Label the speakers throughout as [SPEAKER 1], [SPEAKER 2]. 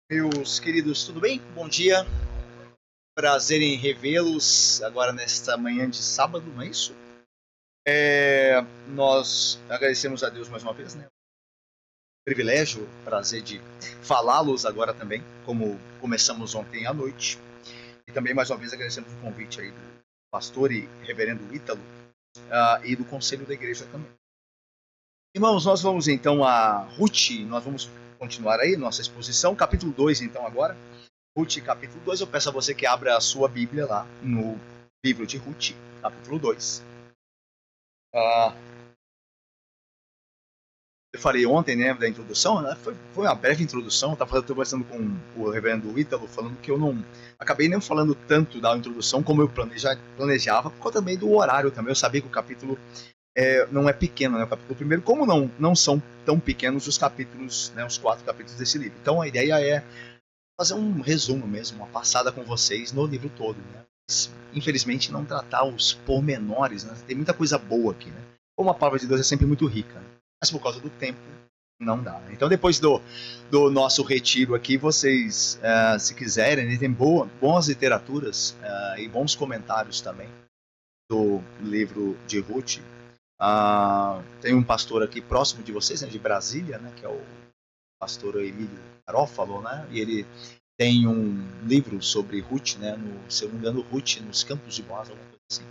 [SPEAKER 1] Meus queridos, tudo bem? Bom dia, prazer em revê-los agora nesta manhã de sábado, não é isso? Nós agradecemos a Deus mais uma vez, né? Privilégio, prazer de falá-los agora também, como começamos ontem à noite. E também mais uma vez agradecemos o convite aí do pastor e reverendo Ítalo e do conselho da igreja também. Irmãos, nós vamos então a Ruth, nós vamos continuar aí nossa exposição, capítulo 2 então agora. Ruth, capítulo 2, eu peço a você que abra a sua Bíblia lá no livro de Ruth, capítulo 2. Ah, eu falei ontem, né, da introdução, né, foi uma breve introdução, estava conversando com o reverendo Ítalo, falando que eu não acabei nem falando tanto da introdução como eu planejava, por conta também do horário também. Eu sabia que o capítulo não é pequeno, né, o capítulo primeiro, como não são tão pequenos os capítulos, né, os 4 capítulos desse livro. Então a ideia é fazer um resumo mesmo, uma passada com vocês no livro todo, né? Infelizmente não tratar os pormenores, né? Tem muita coisa boa aqui, né? Como a palavra de Deus é sempre muito rica, né? Mas por causa do tempo não dá. Né? Então depois do nosso retiro aqui, vocês, se quiserem, né, tem boas literaturas e bons comentários também do livro de Ruth. Tem um pastor aqui próximo de vocês, né, de Brasília, né, que é o pastor Emílio Garófalo, né? E ele tem um livro sobre Ruth, né? Se eu não me engano, Ruth nos Campos de Boaz, alguma coisa assim.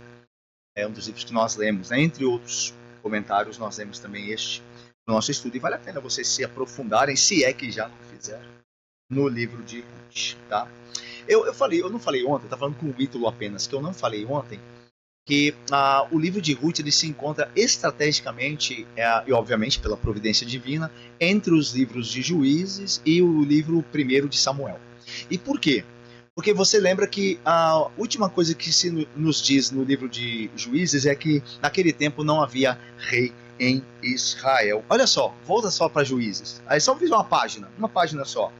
[SPEAKER 1] É um dos livros que nós lemos, né? Entre outros comentários, nós lemos também este no nosso estudo. E vale a pena vocês se aprofundarem, se é que já não fizeram, no livro de Ruth, tá? Eu não falei ontem, eu estava falando com o Ítalo apenas, que eu não falei ontem, que o livro de Ruth ele se encontra estrategicamente, e obviamente pela providência divina, entre os livros de Juízes e o livro primeiro de Samuel. E por quê? Porque você lembra que a última coisa que se nos diz no livro de Juízes é que naquele tempo não havia rei em Israel. Olha só, volta só para Juízes. Aí só fiz uma página só.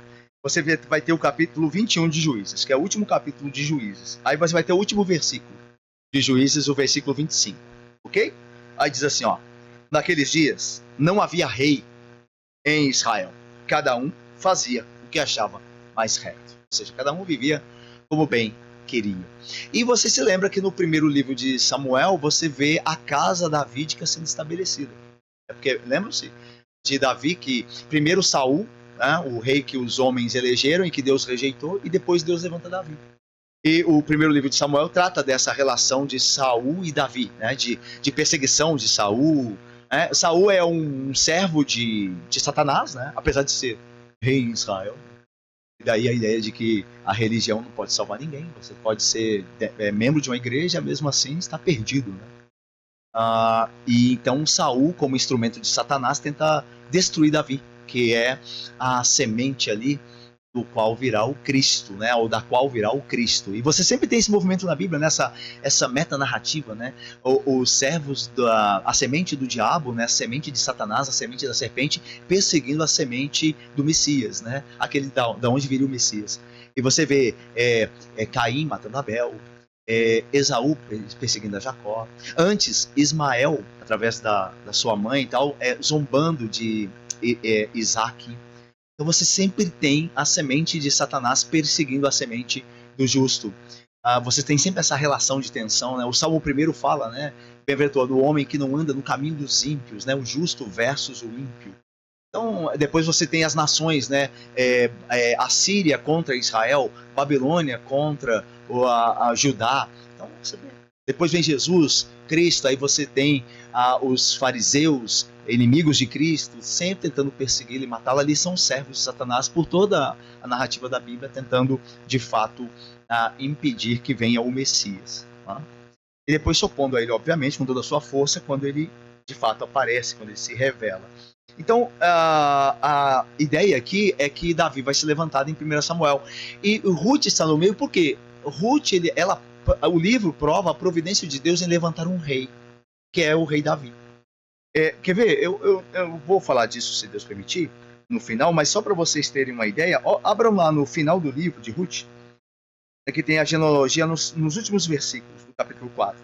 [SPEAKER 1] Você vai ter o capítulo 21 de Juízes, que é o último capítulo de Juízes. Aí você vai ter o último versículo de Juízes, o versículo 25. Ok? Aí diz assim, ó. Naqueles dias não havia rei em Israel. Cada um fazia o que achava mais reto. Ou seja, cada um vivia como bem queria. E você se lembra que no primeiro livro de Samuel, você vê a casa davídica sendo estabelecida. É porque, lembram-se de Davi que primeiro Saul, né, o rei que os homens elegeram e que Deus rejeitou, e depois Deus levanta Davi. E o primeiro livro de Samuel trata dessa relação de Saul e Davi, né? de perseguição de Saul. Né? Saul é um servo de Satanás, né? Apesar de ser rei em Israel. E daí a ideia de que a religião não pode salvar ninguém. Você pode ser membro de uma igreja, mesmo assim está perdido. Né? E então Saul, como instrumento de Satanás, tenta destruir Davi, que é a semente ali do qual virá o Cristo, né? Ou da qual virá o Cristo. E você sempre tem esse movimento na Bíblia, nessa essa metanarrativa, né? Os servos a semente do diabo, né? A semente de Satanás, a semente da serpente, perseguindo a semente do Messias, né? Aquele da onde viria o Messias. E você vê Caim matando Abel, Esaú perseguindo a Jacó. Antes, Ismael, através da sua mãe e tal, zombando de Isaac. Então você sempre tem a semente de Satanás perseguindo a semente do justo. Você tem sempre essa relação de tensão, né? O Salmo 1 fala, né? Bem-aventurado o homem que não anda no caminho dos ímpios, né? O justo versus o ímpio. Então, depois você tem as nações, né? A Síria contra Israel, Babilônia contra a Judá. Então, você vê. Depois vem Jesus, Cristo, aí você tem os fariseus, inimigos de Cristo, sempre tentando persegui-lo e matá-lo. Ali são servos de Satanás por toda a narrativa da Bíblia, tentando, de fato, impedir que venha o Messias. Tá? E depois se opondo a ele, obviamente, com toda a sua força, quando ele, de fato, aparece, quando ele se revela. Então, a ideia aqui é que Davi vai se levantar em 1 Samuel. E Ruth está no meio porque Ruth, o livro prova a providência de Deus em levantar um rei, que é o rei Davi. Quer ver? Eu vou falar disso, se Deus permitir, no final, mas só para vocês terem uma ideia, abram lá no final do livro de Ruth, que tem a genealogia nos últimos versículos do capítulo 4.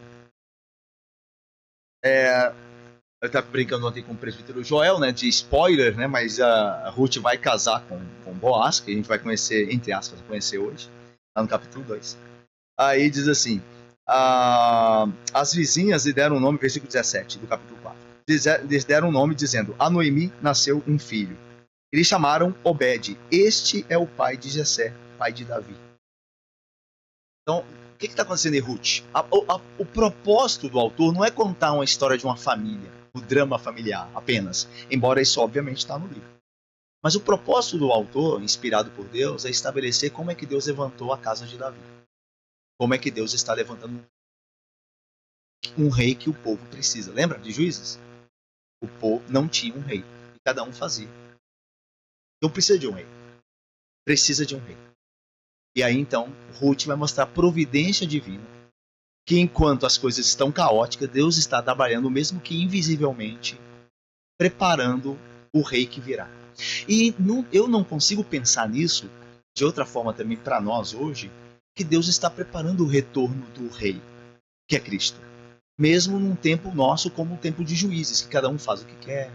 [SPEAKER 1] Eu estava brincando ontem com o presbítero Joel, né, de spoiler, né, mas a Ruth vai casar com Boaz, que a gente vai conhecer, entre aspas, conhecer hoje, lá no capítulo 2. Aí diz assim, as vizinhas lhe deram o nome, versículo 17 do capítulo 4. Lhes deram o nome dizendo, a Noemi nasceu um filho. Eles chamaram Obed. Este é o pai de Jessé, pai de Davi. Então, o que está acontecendo em Ruth? O propósito do autor não é contar uma história de uma família, o drama familiar apenas, embora isso obviamente está no livro. Mas o propósito do autor, inspirado por Deus, é estabelecer como é que Deus levantou a casa de Davi. Como é que Deus está levantando um rei que o povo precisa. Lembra de Juízes? O povo não tinha um rei, e cada um fazia. Então precisa de um rei. Precisa de um rei. E aí então, Ruth vai mostrar a providência divina, que enquanto as coisas estão caóticas, Deus está trabalhando, mesmo que invisivelmente, preparando o rei que virá. E eu não consigo pensar nisso de outra forma também para nós hoje, que Deus está preparando o retorno do rei, que é Cristo. Mesmo num tempo nosso como um tempo de juízes, que cada um faz o que quer,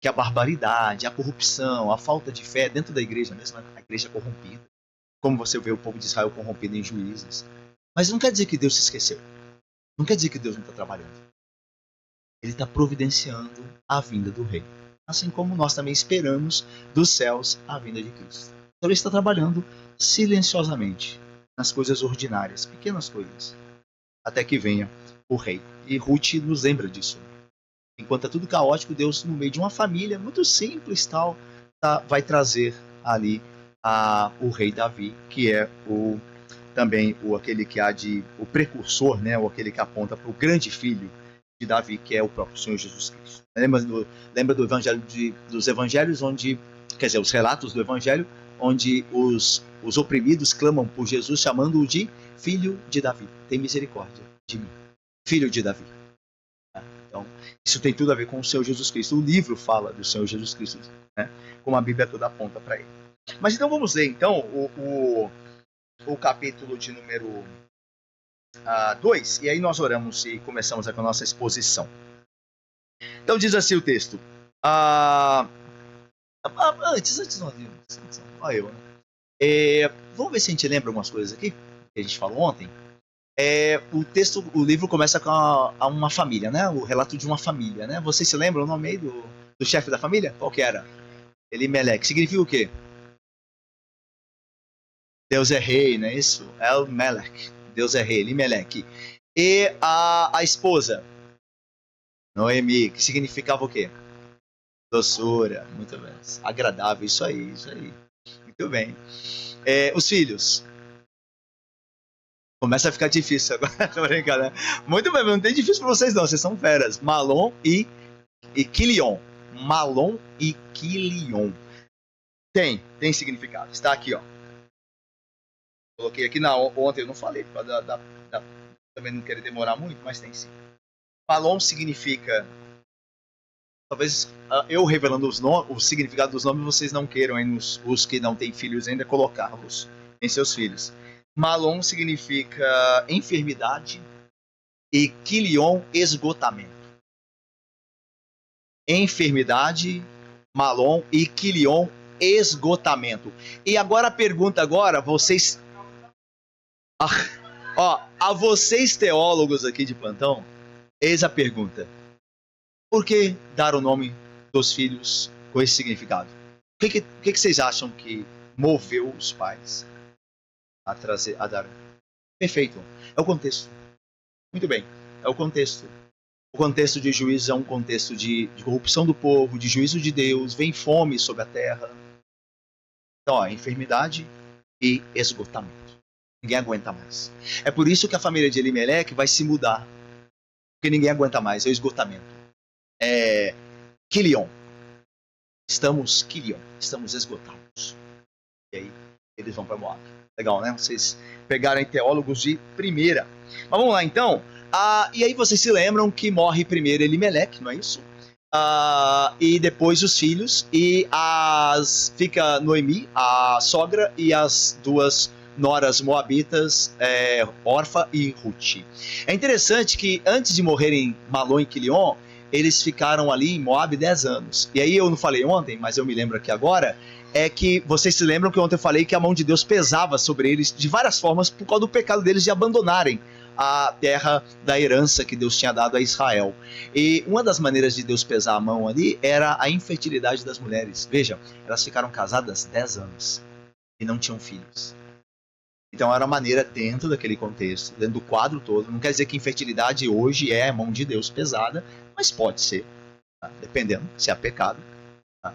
[SPEAKER 1] que a barbaridade, a corrupção, a falta de fé dentro da igreja mesmo, a igreja corrompida, como você vê o povo de Israel corrompido em juízes. Mas não quer dizer que Deus se esqueceu. Não quer dizer que Deus não está trabalhando. Ele está providenciando a vinda do rei. Assim como nós também esperamos dos céus a vinda de Cristo. Então ele está trabalhando silenciosamente nas coisas ordinárias, pequenas coisas, até que venha o rei. E Ruth nos lembra disso. Enquanto é tudo caótico, Deus, no meio de uma família muito simples, tal, vai trazer ali o rei Davi, que é também aquele que há o precursor, né, ou aquele que aponta para o grande filho de Davi, que é o próprio Senhor Jesus Cristo. Lembra do evangelho dos evangelhos, onde, quer dizer, os relatos do evangelho, onde os oprimidos clamam por Jesus, chamando-o de filho de Davi. Tem misericórdia de mim, filho de Davi. Então, isso tem tudo a ver com o Senhor Jesus Cristo. O livro fala do Senhor Jesus Cristo, né, como a Bíblia toda aponta para ele. Mas então vamos ler então o capítulo de número 2, e aí nós oramos e começamos aqui a nossa exposição. Então diz assim o texto. Antes nós vimos. Olha eu, né? Vamos ver se a gente lembra algumas coisas aqui que a gente falou ontem. O livro começa com uma família, né? O relato de uma família, né? Vocês se lembram o nome aí do chefe da família? Qual que era? Elimelec. Significa o quê? Deus é rei, não é isso? El-Melech. Deus é rei, Elimelec. E a esposa, Noemi, que significava o quê? Doçura, muito bem. Agradável, isso aí. Muito bem. Os filhos. Começa a ficar difícil agora, tô brincando, né? Muito bem, não tem difícil pra vocês não, vocês são feras. Malom e Quilion. Malom e Quilion. Tem significado. Está aqui, ó. Coloquei aqui ontem, eu não falei, para também não querer demorar muito, mas tem sim. Malom significa, talvez eu revelando o significado dos nomes, vocês não queiram, hein, os que não têm filhos ainda, colocá-los em seus filhos. Malom significa enfermidade e Quilion, esgotamento. Enfermidade, Malom e Quilion, esgotamento. E agora a pergunta vocês... a vocês teólogos aqui de plantão, eis a pergunta. Por que dar o nome dos filhos com esse significado? O que vocês acham que moveu os pais a dar? Perfeito. É o contexto. Muito bem. É o contexto. O contexto de juízo é um contexto de corrupção do povo, de juízo de Deus, vem fome sobre a terra. Então, enfermidade e esgotamento. Ninguém aguenta mais. É por isso que a família de Elimelec vai se mudar. Porque ninguém aguenta mais, é o esgotamento. Quilion. Estamos esgotados. E aí, eles vão para Moab. Legal, né? Vocês pegarem teólogos de primeira. Mas vamos lá, então. E aí vocês se lembram que morre primeiro Elimelec, não é isso? E depois os filhos. E fica Noemi, a sogra, e as duas noras moabitas, Orfa e Ruth. É interessante que antes de morrerem Malom e Quilion, eles ficaram ali em Moab 10 anos. E aí eu não falei ontem, mas eu me lembro aqui agora, é que vocês se lembram que ontem eu falei que a mão de Deus pesava sobre eles de várias formas por causa do pecado deles de abandonarem a terra da herança que Deus tinha dado a Israel. E uma das maneiras de Deus pesar a mão ali era a infertilidade das mulheres. Veja, elas ficaram casadas 10 anos e não tinham filhos. Então era uma maneira dentro daquele contexto, dentro do quadro todo. Não quer dizer que infertilidade hoje é a mão de Deus pesada, mas pode ser, tá? Dependendo se é pecado. Tá?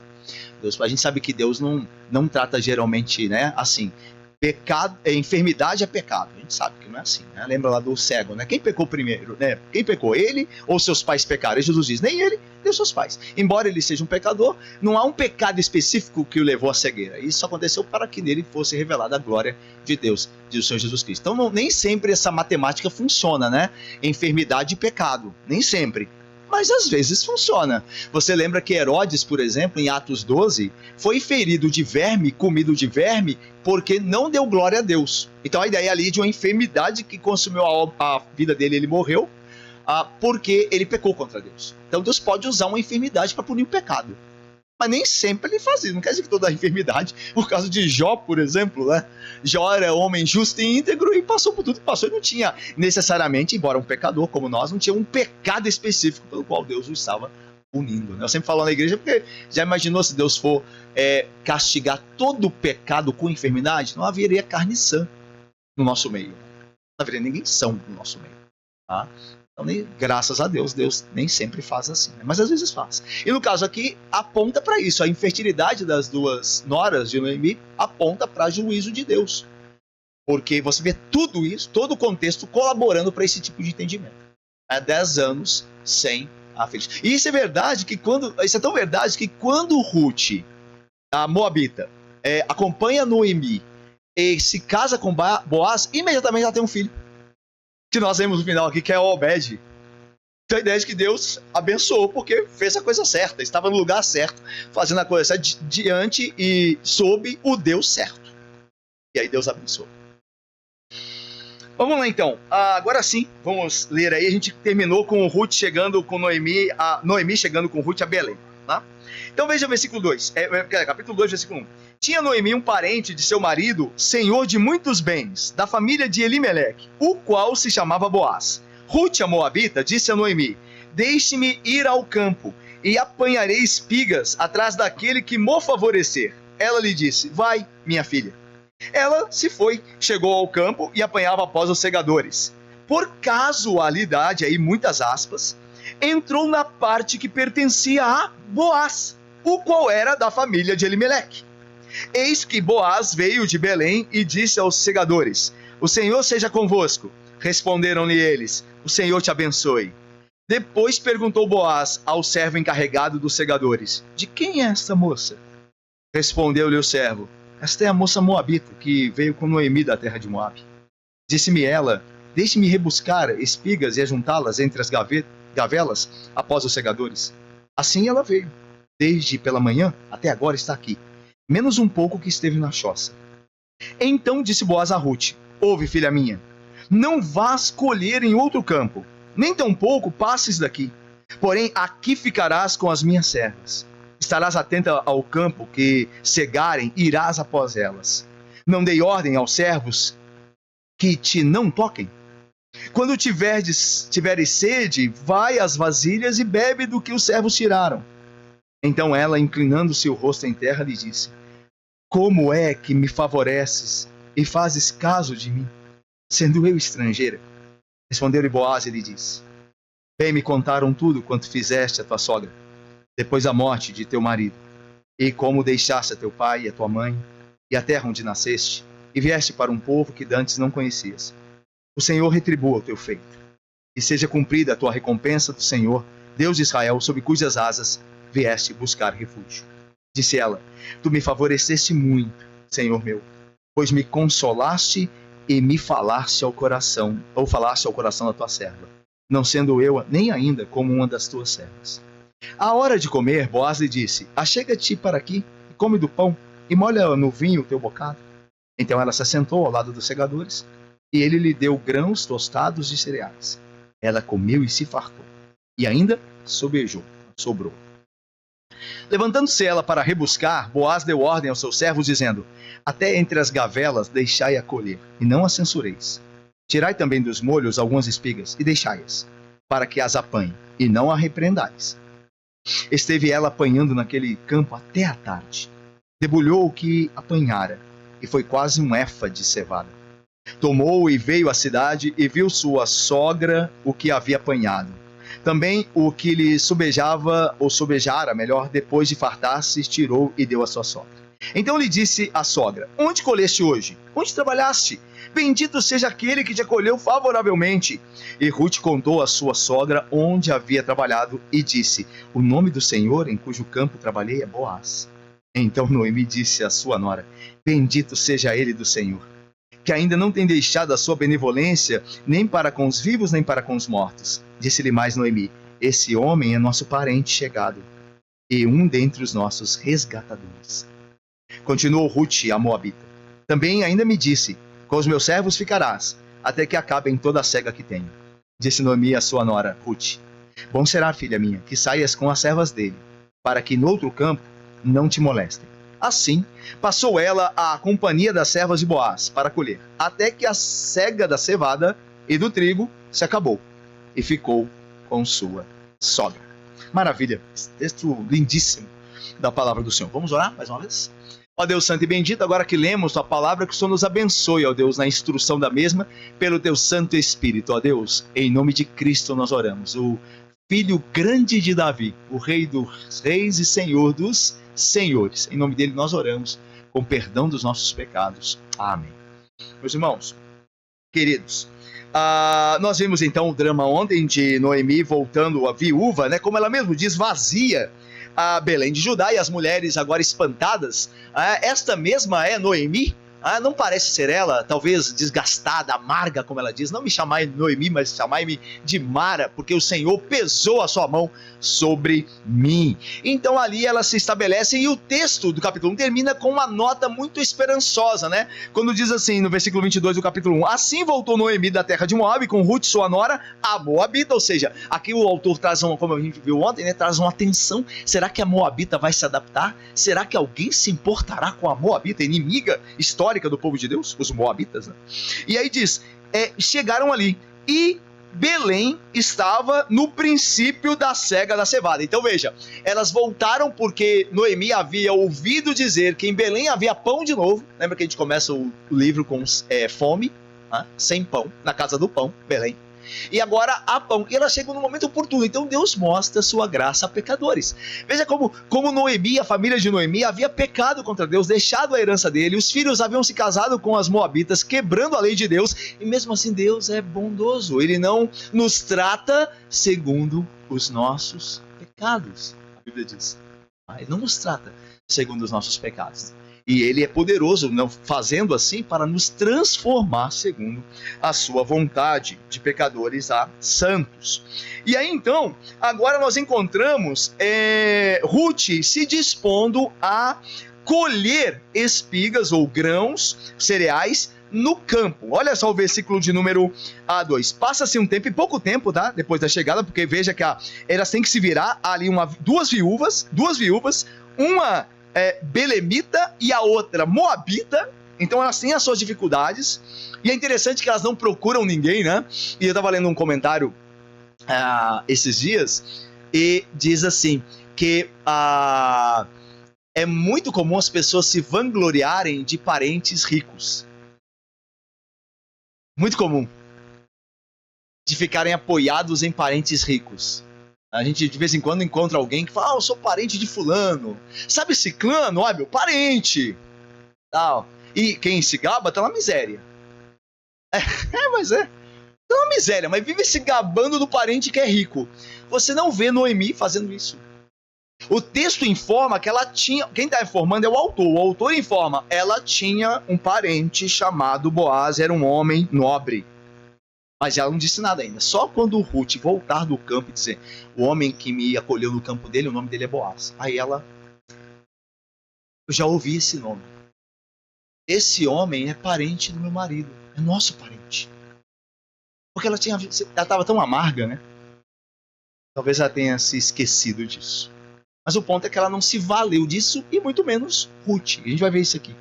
[SPEAKER 1] Deus, a gente sabe que Deus não trata geralmente, né, assim. Pecado, enfermidade é pecado. A gente sabe que não é assim, né? Lembra lá do cego, né? Quem pecou primeiro, né? Quem pecou? Ele ou seus pais pecaram? E Jesus diz, nem ele, nem os seus pais. Embora ele seja um pecador, não há um pecado específico que o levou à cegueira. Isso aconteceu para que nele fosse revelada a glória de Deus, diz o Senhor Jesus Cristo. Então nem sempre essa matemática funciona, né? Enfermidade e pecado, nem sempre. Mas às vezes funciona. Você lembra que Herodes, por exemplo, em Atos 12, foi ferido de verme, comido de verme, porque não deu glória a Deus. Então a ideia ali de uma enfermidade que consumiu a vida dele, ele morreu, porque ele pecou contra Deus. Então Deus pode usar uma enfermidade para punir o pecado. Mas nem sempre ele faz isso. Não quer dizer que toda a enfermidade, por causa de Jó, por exemplo, né? Jó era homem justo e íntegro e passou por tudo que passou. Ele não tinha necessariamente, embora um pecador como nós, não tinha um pecado específico pelo qual Deus o estava punindo, né? Eu sempre falo na igreja porque já imaginou se Deus for castigar todo o pecado com enfermidade? Não haveria carne sã no nosso meio. Não haveria ninguém são no nosso meio. Tá? Então, graças a Deus, Deus nem sempre faz assim, né? Mas às vezes faz. E no caso aqui, aponta para isso. A infertilidade das duas noras de Noemi aponta para juízo de Deus. Porque você vê tudo isso, todo o contexto colaborando para esse tipo de entendimento. 10 anos sem a filha. E isso é verdade que isso é tão verdade que quando Ruth, a Moabita, acompanha Noemi e se casa com Boaz, imediatamente ela tem um filho. Que nós vemos no final aqui, que é o Obed. Então a ideia de que Deus abençoou porque fez a coisa certa, estava no lugar certo, fazendo a coisa certa diante e sob o Deus certo. E aí Deus abençoou. Vamos lá então, agora sim, vamos ler aí. A gente terminou com Ruth chegando com Noemi, Noemi chegando com Ruth a Belém. Tá? Então veja o versículo 2, capítulo 2, versículo 1. Tinha Noemi um parente de seu marido, senhor de muitos bens, da família de Elimeleque, o qual se chamava Boaz. Ruth, a Moabita, disse a Noemi, deixe-me ir ao campo, e apanharei espigas atrás daquele que me favorecer. Ela lhe disse, vai, minha filha. Ela se foi, chegou ao campo e apanhava após os segadores. Por casualidade, aí muitas aspas, entrou na parte que pertencia a Boaz, o qual era da família de Elimeleque. Eis que Boaz veio de Belém e disse aos segadores, o Senhor seja convosco. Responderam-lhe eles, o Senhor te abençoe. Depois perguntou Boaz ao servo encarregado dos segadores, de quem é esta moça? Respondeu-lhe o servo, esta é a moça moabita que veio com Noemi da terra de Moabe. Disse-me ela, deixe-me rebuscar espigas e ajuntá-las entre as gavelas após os segadores. Assim ela veio, desde pela manhã até agora está aqui, menos um pouco que esteve na choça. Então disse Boaz a Ruth, ouve, filha minha, não vás colher em outro campo, nem tampouco passes daqui, porém aqui ficarás com as minhas servas. Estarás atenta ao campo que cegarem, irás após elas. Não dei ordem aos servos que te não toquem. Quando tiveres sede, vai às vasilhas e bebe do que os servos tiraram. Então ela, inclinando-se o rosto em terra, lhe disse, como é que me favoreces e fazes caso de mim, sendo eu estrangeira? Respondeu-lhe Boaz e lhe disse, bem me contaram tudo quanto fizeste a tua sogra, depois da morte de teu marido, e como deixaste a teu pai e a tua mãe, e a terra onde nasceste, e vieste para um povo que dantes não conhecias. O Senhor retribua o teu feito, e seja cumprida a tua recompensa do Senhor, Deus de Israel, sob cujas asas vieste buscar refúgio. Disse ela, tu me favoreceste muito, Senhor meu, pois me consolaste e me falaste ao coração da tua serva, não sendo eu nem ainda como uma das tuas servas. À hora de comer, Boaz lhe disse, achega-te para aqui, e come do pão, e molha no vinho o teu bocado. Então ela se assentou ao lado dos segadores, e ele lhe deu grãos tostados de cereais. Ela comeu e se fartou. E ainda sobrou. Levantando-se ela para rebuscar, Boaz deu ordem aos seus servos, dizendo: até entre as gavelas deixai-a colher, e não a censureis. Tirai também dos molhos algumas espigas, e deixai-as, para que as apanhe, e não a repreendais. Esteve ela apanhando naquele campo até a tarde. Debulhou o que apanhara, e foi quase um éfa de cevada. Tomou e veio à cidade, e viu sua sogra o que havia apanhado. Também o que lhe sobejara, melhor, depois de fartar-se, tirou e deu à sua sogra. Então lhe disse a sogra: onde colheste hoje? Onde trabalhaste? Bendito seja aquele que te acolheu favoravelmente. E Ruth contou à sua sogra onde havia trabalhado e disse: o nome do Senhor em cujo campo trabalhei é Boaz. Então Noemi disse à sua nora: bendito seja ele do Senhor, que ainda não tem deixado a sua benevolência nem para com os vivos nem para com os mortos. Disse-lhe mais Noemi: esse homem é nosso parente chegado e um dentre os nossos resgatadores. Continuou Ruth, a moabita: também ainda me disse: com os meus servos ficarás, até que acabem toda a cega que tenho. Disse Noemi à sua nora Ruth: bom será, filha minha, que saias com as servas dele, para que no outro campo não te molestem. Assim, passou ela à companhia das servas de Boaz para colher, até que a cega da cevada e do trigo se acabou, e ficou com sua sogra. Maravilha, esse texto lindíssimo da palavra do Senhor. Vamos orar mais uma vez? Ó Deus santo e bendito, agora que lemos tua palavra, que o Senhor nos abençoe, ó Deus, na instrução da mesma, pelo teu Santo Espírito, ó Deus, em nome de Cristo nós oramos, o Filho grande de Davi, o Rei dos reis e Senhor dos senhores. Em nome dele nós oramos, com perdão dos nossos pecados. Amém. Meus irmãos, queridos, nós vimos então o drama ontem de Noemi voltando a viúva, né? Como ela mesmo diz, vazia, a Belém de Judá, e as mulheres agora espantadas. Esta mesma é Noemi? Não parece ser ela, talvez desgastada, amarga, como ela diz. Não me chamai Noemi, mas chamai-me de Mara, porque o Senhor pesou a sua mão sobre mim. Então ali ela se estabelece, e o texto do capítulo 1 termina com uma nota muito esperançosa, né? Quando diz assim, no versículo 22 do capítulo 1: assim voltou Noemi da terra de Moabe, com Ruth, sua nora, a moabita. Ou seja, aqui o autor traz como a gente viu ontem, né? Traz uma atenção. Será que a moabita vai se adaptar? Será que alguém se importará com a moabita, inimiga histórica do povo de Deus, os moabitas, né? E aí diz, chegaram ali, e Belém estava no princípio da cega da cevada. Então veja, elas voltaram porque Noemi havia ouvido dizer que em Belém havia pão de novo. Lembra que a gente começa o livro com fome, sem pão, na casa do pão, Belém. E agora há pão, e elas chegam no momento oportuno. Então Deus mostra sua graça a pecadores. Veja como Noemi, a família de Noemi, havia pecado contra Deus, deixado a herança dele. Os filhos haviam se casado com as moabitas, quebrando a lei de Deus. E mesmo assim Deus é bondoso, ele não nos trata segundo os nossos pecados. A Bíblia diz, ele não nos trata segundo os nossos pecados. E ele é poderoso, não fazendo assim, para nos transformar segundo a sua vontade, de pecadores a santos. E aí então, agora nós encontramos Ruth se dispondo a colher espigas ou grãos, cereais, no campo. Olha só o versículo de número 2. Passa-se um tempo, e pouco tempo, tá? Depois da chegada, porque veja que elas têm que se virar ali, duas viúvas, uma belemita e a outra moabita. Então elas têm as suas dificuldades, e é interessante que elas não procuram ninguém, né? E eu estava lendo um comentário esses dias, e diz assim, que é muito comum as pessoas se vangloriarem de parentes ricos. Muito comum. De ficarem apoiados em parentes ricos. A gente de vez em quando encontra alguém que fala, eu sou parente de fulano. Sabe ciclano? Ó, meu parente. Tal. E quem se gaba tá na miséria. Mas tá na miséria, mas vive se gabando do parente que é rico. Você não vê Noemi fazendo isso. O texto informa que ela tinha... Quem está informando é o autor. O autor informa, ela tinha um parente chamado Boaz, era um homem nobre. Mas ela não disse nada ainda. Só quando Ruth voltar do campo e dizer, o homem que me acolheu no campo dele, o nome dele é Boaz. Aí ela, eu já ouvi esse nome. Esse homem é parente do meu marido. É nosso parente. Porque ela estava tão amarga, né? Talvez ela tenha se esquecido disso. Mas o ponto é que ela não se valeu disso, e muito menos Ruth. A gente vai ver isso aqui.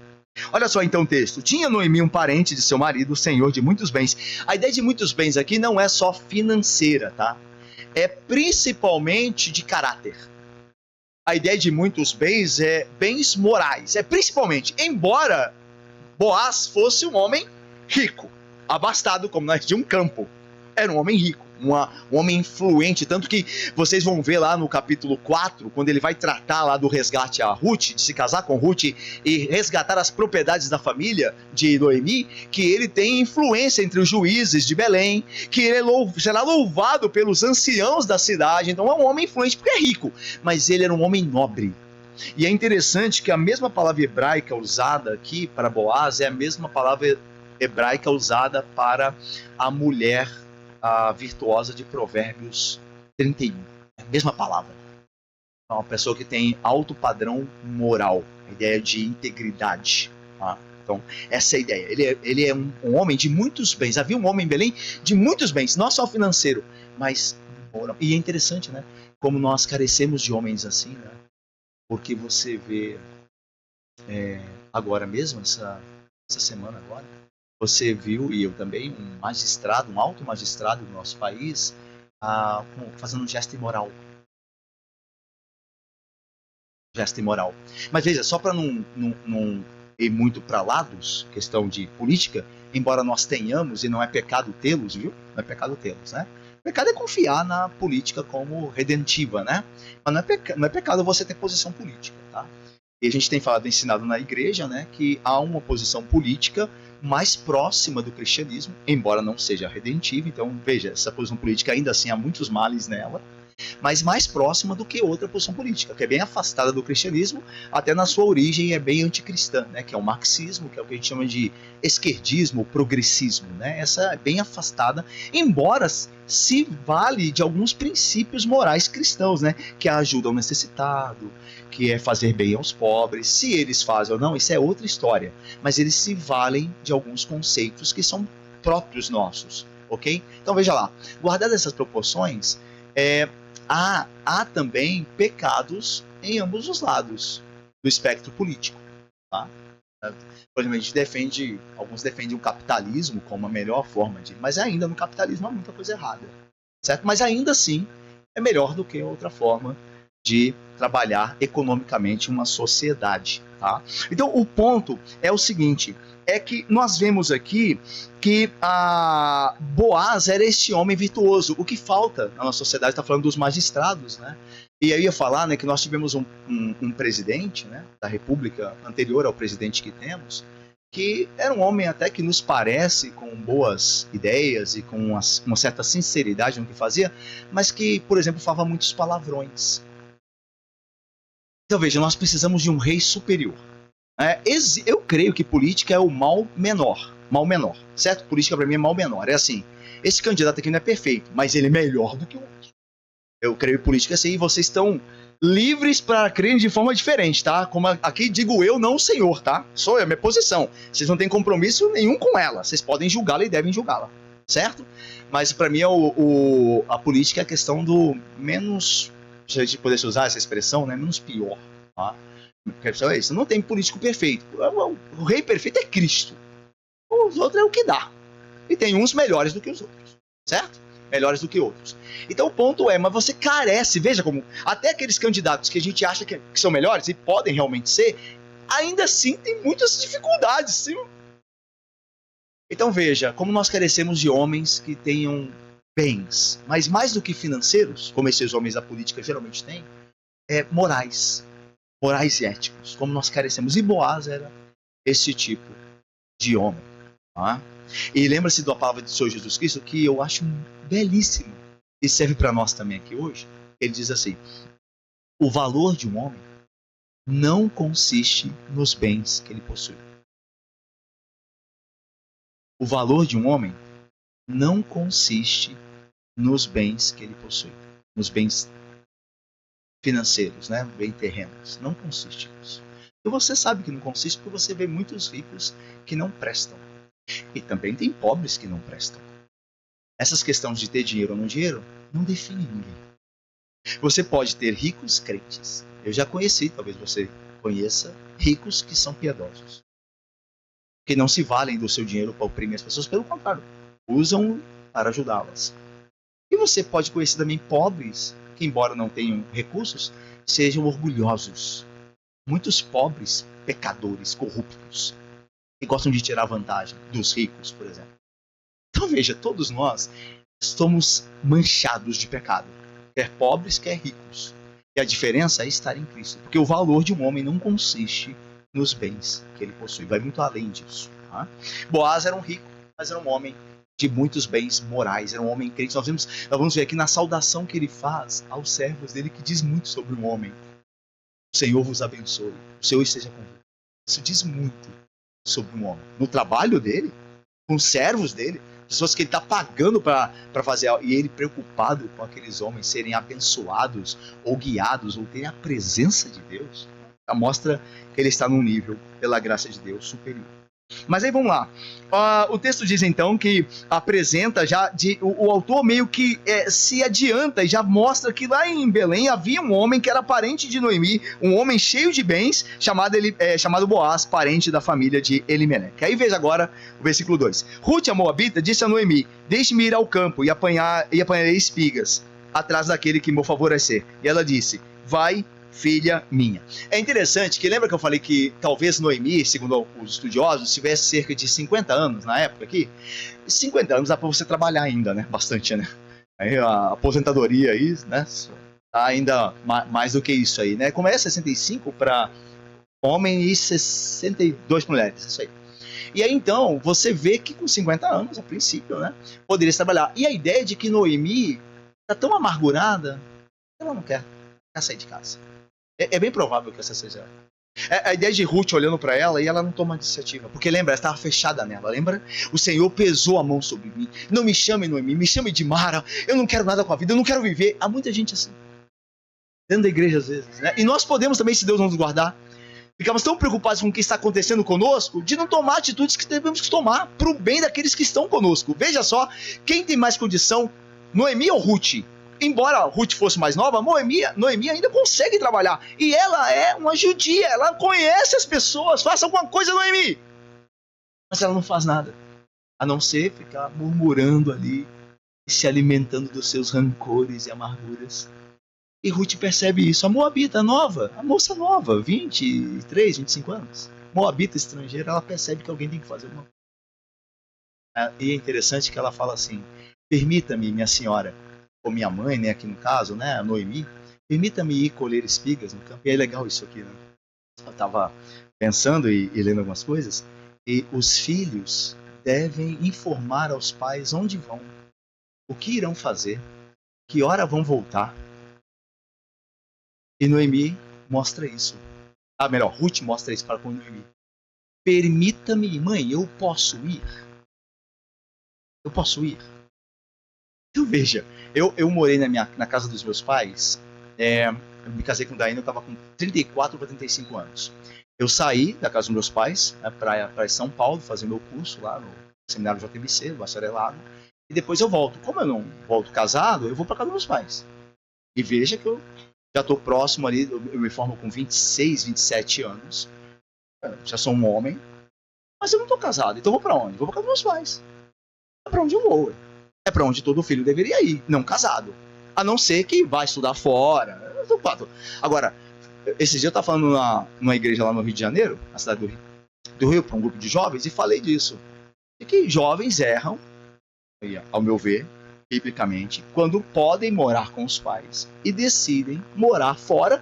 [SPEAKER 1] Olha só então o texto. Tinha Noemi um parente de seu marido, senhor de muitos bens. A ideia de muitos bens aqui não é só financeira, tá? É principalmente de caráter. A ideia de muitos bens é bens morais. É principalmente, embora Boaz fosse um homem rico, abastado, como nós de um campo. Era um homem rico, um homem influente, tanto que vocês vão ver lá no capítulo 4, quando ele vai tratar lá do resgate a Ruth, de se casar com Ruth e resgatar as propriedades da família de Noemi, que ele tem influência entre os juízes de Belém, que ele será louvado pelos anciãos da cidade. Então é um homem influente porque é rico, mas ele era um homem nobre. E é interessante que a mesma palavra hebraica usada aqui para Boaz é a mesma palavra hebraica usada para a mulher virtuosa de Provérbios 31. É a mesma palavra. É uma pessoa que tem alto padrão moral, a ideia de integridade. Tá? Então, essa é a ideia. Ele é um homem de muitos bens. Havia um homem em Belém de muitos bens, não só financeiro, mas moral. E é interessante, né? Como nós carecemos de homens assim, né? Porque você vê agora mesmo, essa semana agora, você viu, e eu também, um magistrado, um alto magistrado do nosso país, fazendo um gesto imoral. Gesto imoral. Mas veja, só para não ir muito para lados, questão de política, embora nós tenhamos, e não é pecado tê-los, viu? Não é pecado tê-los, né? Pecado é confiar na política como redentiva, né? Mas não é pecado você ter posição política, tá? E a gente tem ensinado na igreja, né, que há uma posição política mais próxima do cristianismo, embora não seja redentiva. Então, veja, essa posição política ainda assim há muitos males nela, mas mais próxima do que outra posição política, que é bem afastada do cristianismo, até na sua origem é bem anticristã, né, que é o marxismo, que é o que a gente chama de esquerdismo, progressismo, né? Essa é bem afastada, embora se vale de alguns princípios morais cristãos, né, que ajudam o necessitado, que é fazer bem aos pobres. Se eles fazem ou não, isso é outra história, mas eles se valem de alguns conceitos que são próprios nossos, ok? Então veja lá, guardadas essas proporções, há também pecados em ambos os lados do espectro político, tá? Por exemplo, alguns defendem o capitalismo como a melhor forma de, mas ainda no capitalismo há muita coisa errada, certo? Mas ainda assim é melhor do que outra forma de trabalhar economicamente uma sociedade, tá? Então o ponto é o seguinte, é que nós vemos aqui que Boaz era esse homem virtuoso. O que falta na nossa sociedade, está falando dos magistrados, né? E eu ia falar, né, que nós tivemos um presidente, né, da república anterior ao presidente que temos, que era um homem até que nos parece com boas ideias e com uma certa sinceridade no que fazia, mas que, por exemplo, falava muitos palavrões. Então veja, nós precisamos de um rei superior. Eu creio que política é o mal menor, certo? Política para mim é mal menor. É assim, esse candidato aqui não é perfeito, mas ele é melhor do que o outro. Eu creio em política assim, e vocês estão livres para crer de forma diferente, tá? Como aqui digo eu, não o senhor, tá? Sou eu, a minha posição. Vocês não têm compromisso nenhum com ela. Vocês podem julgá-la e devem julgá-la, certo? Mas para mim a política é a questão do menos, se a gente pudesse usar essa expressão, né? Menos pior, tá? A questão é isso. Não tem político perfeito. O rei perfeito é Cristo. Os outros é o que dá. E tem uns melhores do que os outros, certo? Melhores do que outros. Então o ponto é, mas você carece, veja como até aqueles candidatos que a gente acha que são melhores, e podem realmente ser, ainda assim tem muitas dificuldades. Sim. Então veja, como nós carecemos de homens que tenham bens, mas mais do que financeiros, como esses homens da política geralmente têm, morais e éticos, como nós carecemos. E Boaz era esse tipo de homem. Tá? E lembra-se da palavra do Senhor Jesus Cristo, que eu acho belíssimo, e serve para nós também aqui hoje. Ele diz assim: o valor de um homem não consiste nos bens que ele possui. O valor de um homem não consiste nos bens que ele possui, nos bens financeiros, né? Bens terrenos. Não consiste nisso. E você sabe que não consiste porque você vê muitos ricos que não prestam. E também tem pobres que não prestam. Essas questões de ter dinheiro ou não dinheiro não definem ninguém. Você pode ter ricos crentes. Eu já conheci, talvez você conheça, ricos que são piedosos, que não se valem do seu dinheiro para oprimir as pessoas, pelo contrário, usam para ajudá-las. E você pode conhecer também pobres, que embora não tenham recursos, sejam orgulhosos. Muitos pobres, pecadores, corruptos, que gostam de tirar vantagem dos ricos, por exemplo. Então veja, todos nós somos manchados de pecado, quer pobres, quer ricos. E a diferença é estar em Cristo, porque o valor de um homem não consiste nos bens que ele possui, vai muito além disso. Tá? Boaz era um rico, mas era um homem de muitos bens morais, era um homem crente. Nós vamos ver aqui na saudação que ele faz aos servos dele, que diz muito sobre um homem. O Senhor vos abençoe, o Senhor esteja convosco. Isso diz muito sobre um homem. No trabalho dele, com os servos dele, pessoas que ele está pagando para fazer algo, e ele preocupado com aqueles homens serem abençoados ou guiados ou terem a presença de Deus, mostra que ele está num nível, pela graça de Deus, superior. Mas aí vamos lá. O texto diz então que apresenta já, o autor meio que se adianta e já mostra que lá em Belém havia um homem que era parente de Noemi, um homem cheio de bens, chamado Boaz, parente da família de Elimeleque. Aí veja agora o versículo 2. Ruth, a moabita, disse a Noemi: deixe-me ir ao campo e apanharei espigas atrás daquele que me favorecer. E ela disse: vai, filha minha. É interessante que lembra que eu falei que talvez Noemi, segundo os estudiosos, tivesse cerca de 50 anos na época aqui? 50 anos dá para você trabalhar ainda, né? Bastante, né? Aí a aposentadoria aí, né? Tá ainda mais do que isso aí, né? Como é 65 para homem e 62 mulheres, isso aí. E aí então, você vê que com 50 anos, a princípio, né? Poderia trabalhar. E a ideia de que Noemi tá tão amargurada, ela não quer sair de casa. É bem provável que essa seja a ideia de Ruth olhando para ela e ela não toma iniciativa. Porque lembra, ela estava fechada nela, lembra? O Senhor pesou a mão sobre mim. Não me chame Noemi, me chame de Mara. Eu não quero nada com a vida, eu não quero viver. Há muita gente assim, dentro da igreja às vezes, né? E nós podemos também, se Deus não nos guardar, ficamos tão preocupados com o que está acontecendo conosco, de não tomar atitudes que devemos tomar para o bem daqueles que estão conosco. Veja só, quem tem mais condição, Noemi ou Ruth? Embora Ruth fosse mais nova, Noemi ainda consegue trabalhar. E ela é uma judia, ela conhece as pessoas. Faça alguma coisa, Noemi. Mas ela não faz nada, a não ser ficar murmurando ali e se alimentando dos seus rancores e amarguras. E Ruth percebe isso. A moabita nova, a moça nova, 23, 25 anos, moabita estrangeira, ela percebe que alguém tem que fazer alguma coisa. E é interessante que ela fala assim: permita-me, minha senhora, ou minha mãe, né, aqui no caso, né, a Noemi, permita-me ir colher espigas no campo. E é legal isso aqui, né? Eu estava pensando e lendo algumas coisas, e os filhos devem informar aos pais onde vão, o que irão fazer, que hora vão voltar. E Noemi mostra isso. Ruth mostra isso para Noemi. Permita-me, mãe, eu posso ir. Eu posso ir. Então veja, eu morei na casa dos meus pais, eu me casei com Daína, eu estava com 34 para 35 anos. Eu saí da casa dos meus pais, né, para São Paulo, fazer meu curso lá no seminário JMC, no bacharelado, e depois eu volto. Como eu não volto casado, eu vou para casa dos meus pais. E veja que eu já estou próximo ali, eu me formo com 26, 27 anos, já sou um homem, mas eu não estou casado, então eu vou para onde? Vou para casa dos meus pais. É para onde eu vou. É para onde todo filho deveria ir, não casado. A não ser que vá estudar fora. Agora, esses dias eu estava falando numa igreja lá no Rio de Janeiro, na cidade do Rio, para um grupo de jovens, e falei disso. E que jovens erram, ao meu ver, biblicamente, quando podem morar com os pais e decidem morar fora,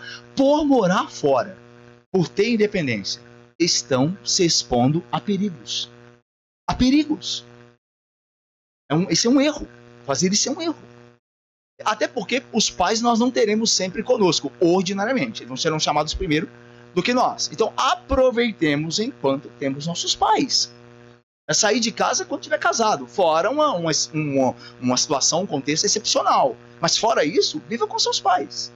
[SPEAKER 1] por ter independência. Estão se expondo a perigos. A perigos. Esse é um erro. Fazer isso é um erro. Até porque os pais nós não teremos sempre conosco, ordinariamente. Eles não serão chamados primeiro do que nós. Então aproveitemos enquanto temos nossos pais. É sair de casa quando estiver casado. Fora uma situação, um contexto excepcional. Mas fora isso, viva com seus pais.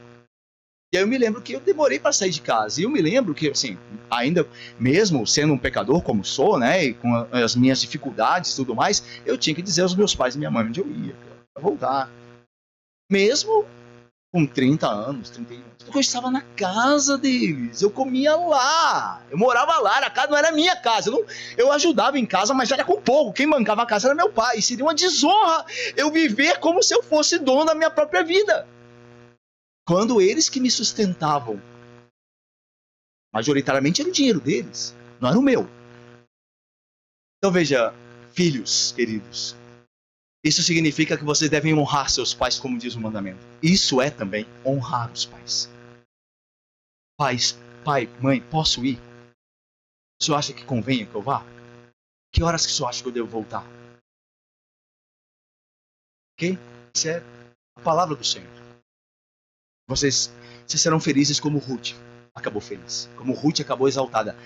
[SPEAKER 1] E aí eu me lembro que eu demorei para sair de casa. E eu me lembro que, assim, ainda mesmo sendo um pecador como sou, né, e com as minhas dificuldades e tudo mais, eu tinha que dizer aos meus pais e minha mãe onde eu ia, para voltar. Mesmo com 30 anos, 31 anos. Porque eu estava na casa deles, eu comia lá, eu morava lá, a casa não era minha casa, eu ajudava em casa, mas era com pouco, quem bancava a casa era meu pai, seria uma desonra eu viver como se eu fosse dono da minha própria vida. Quando eles que me sustentavam, majoritariamente era o dinheiro deles, não era o meu. Então veja, filhos queridos, isso significa que vocês devem honrar seus pais, como diz o mandamento. Isso é também honrar os pais. Pais, pai, mãe, posso ir? O senhor acha que convém que eu vá? Que horas que o senhor acha que eu devo voltar? Ok? Isso é a palavra do Senhor. Vocês serão felizes como Ruth acabou feliz. Como Ruth acabou exaltada.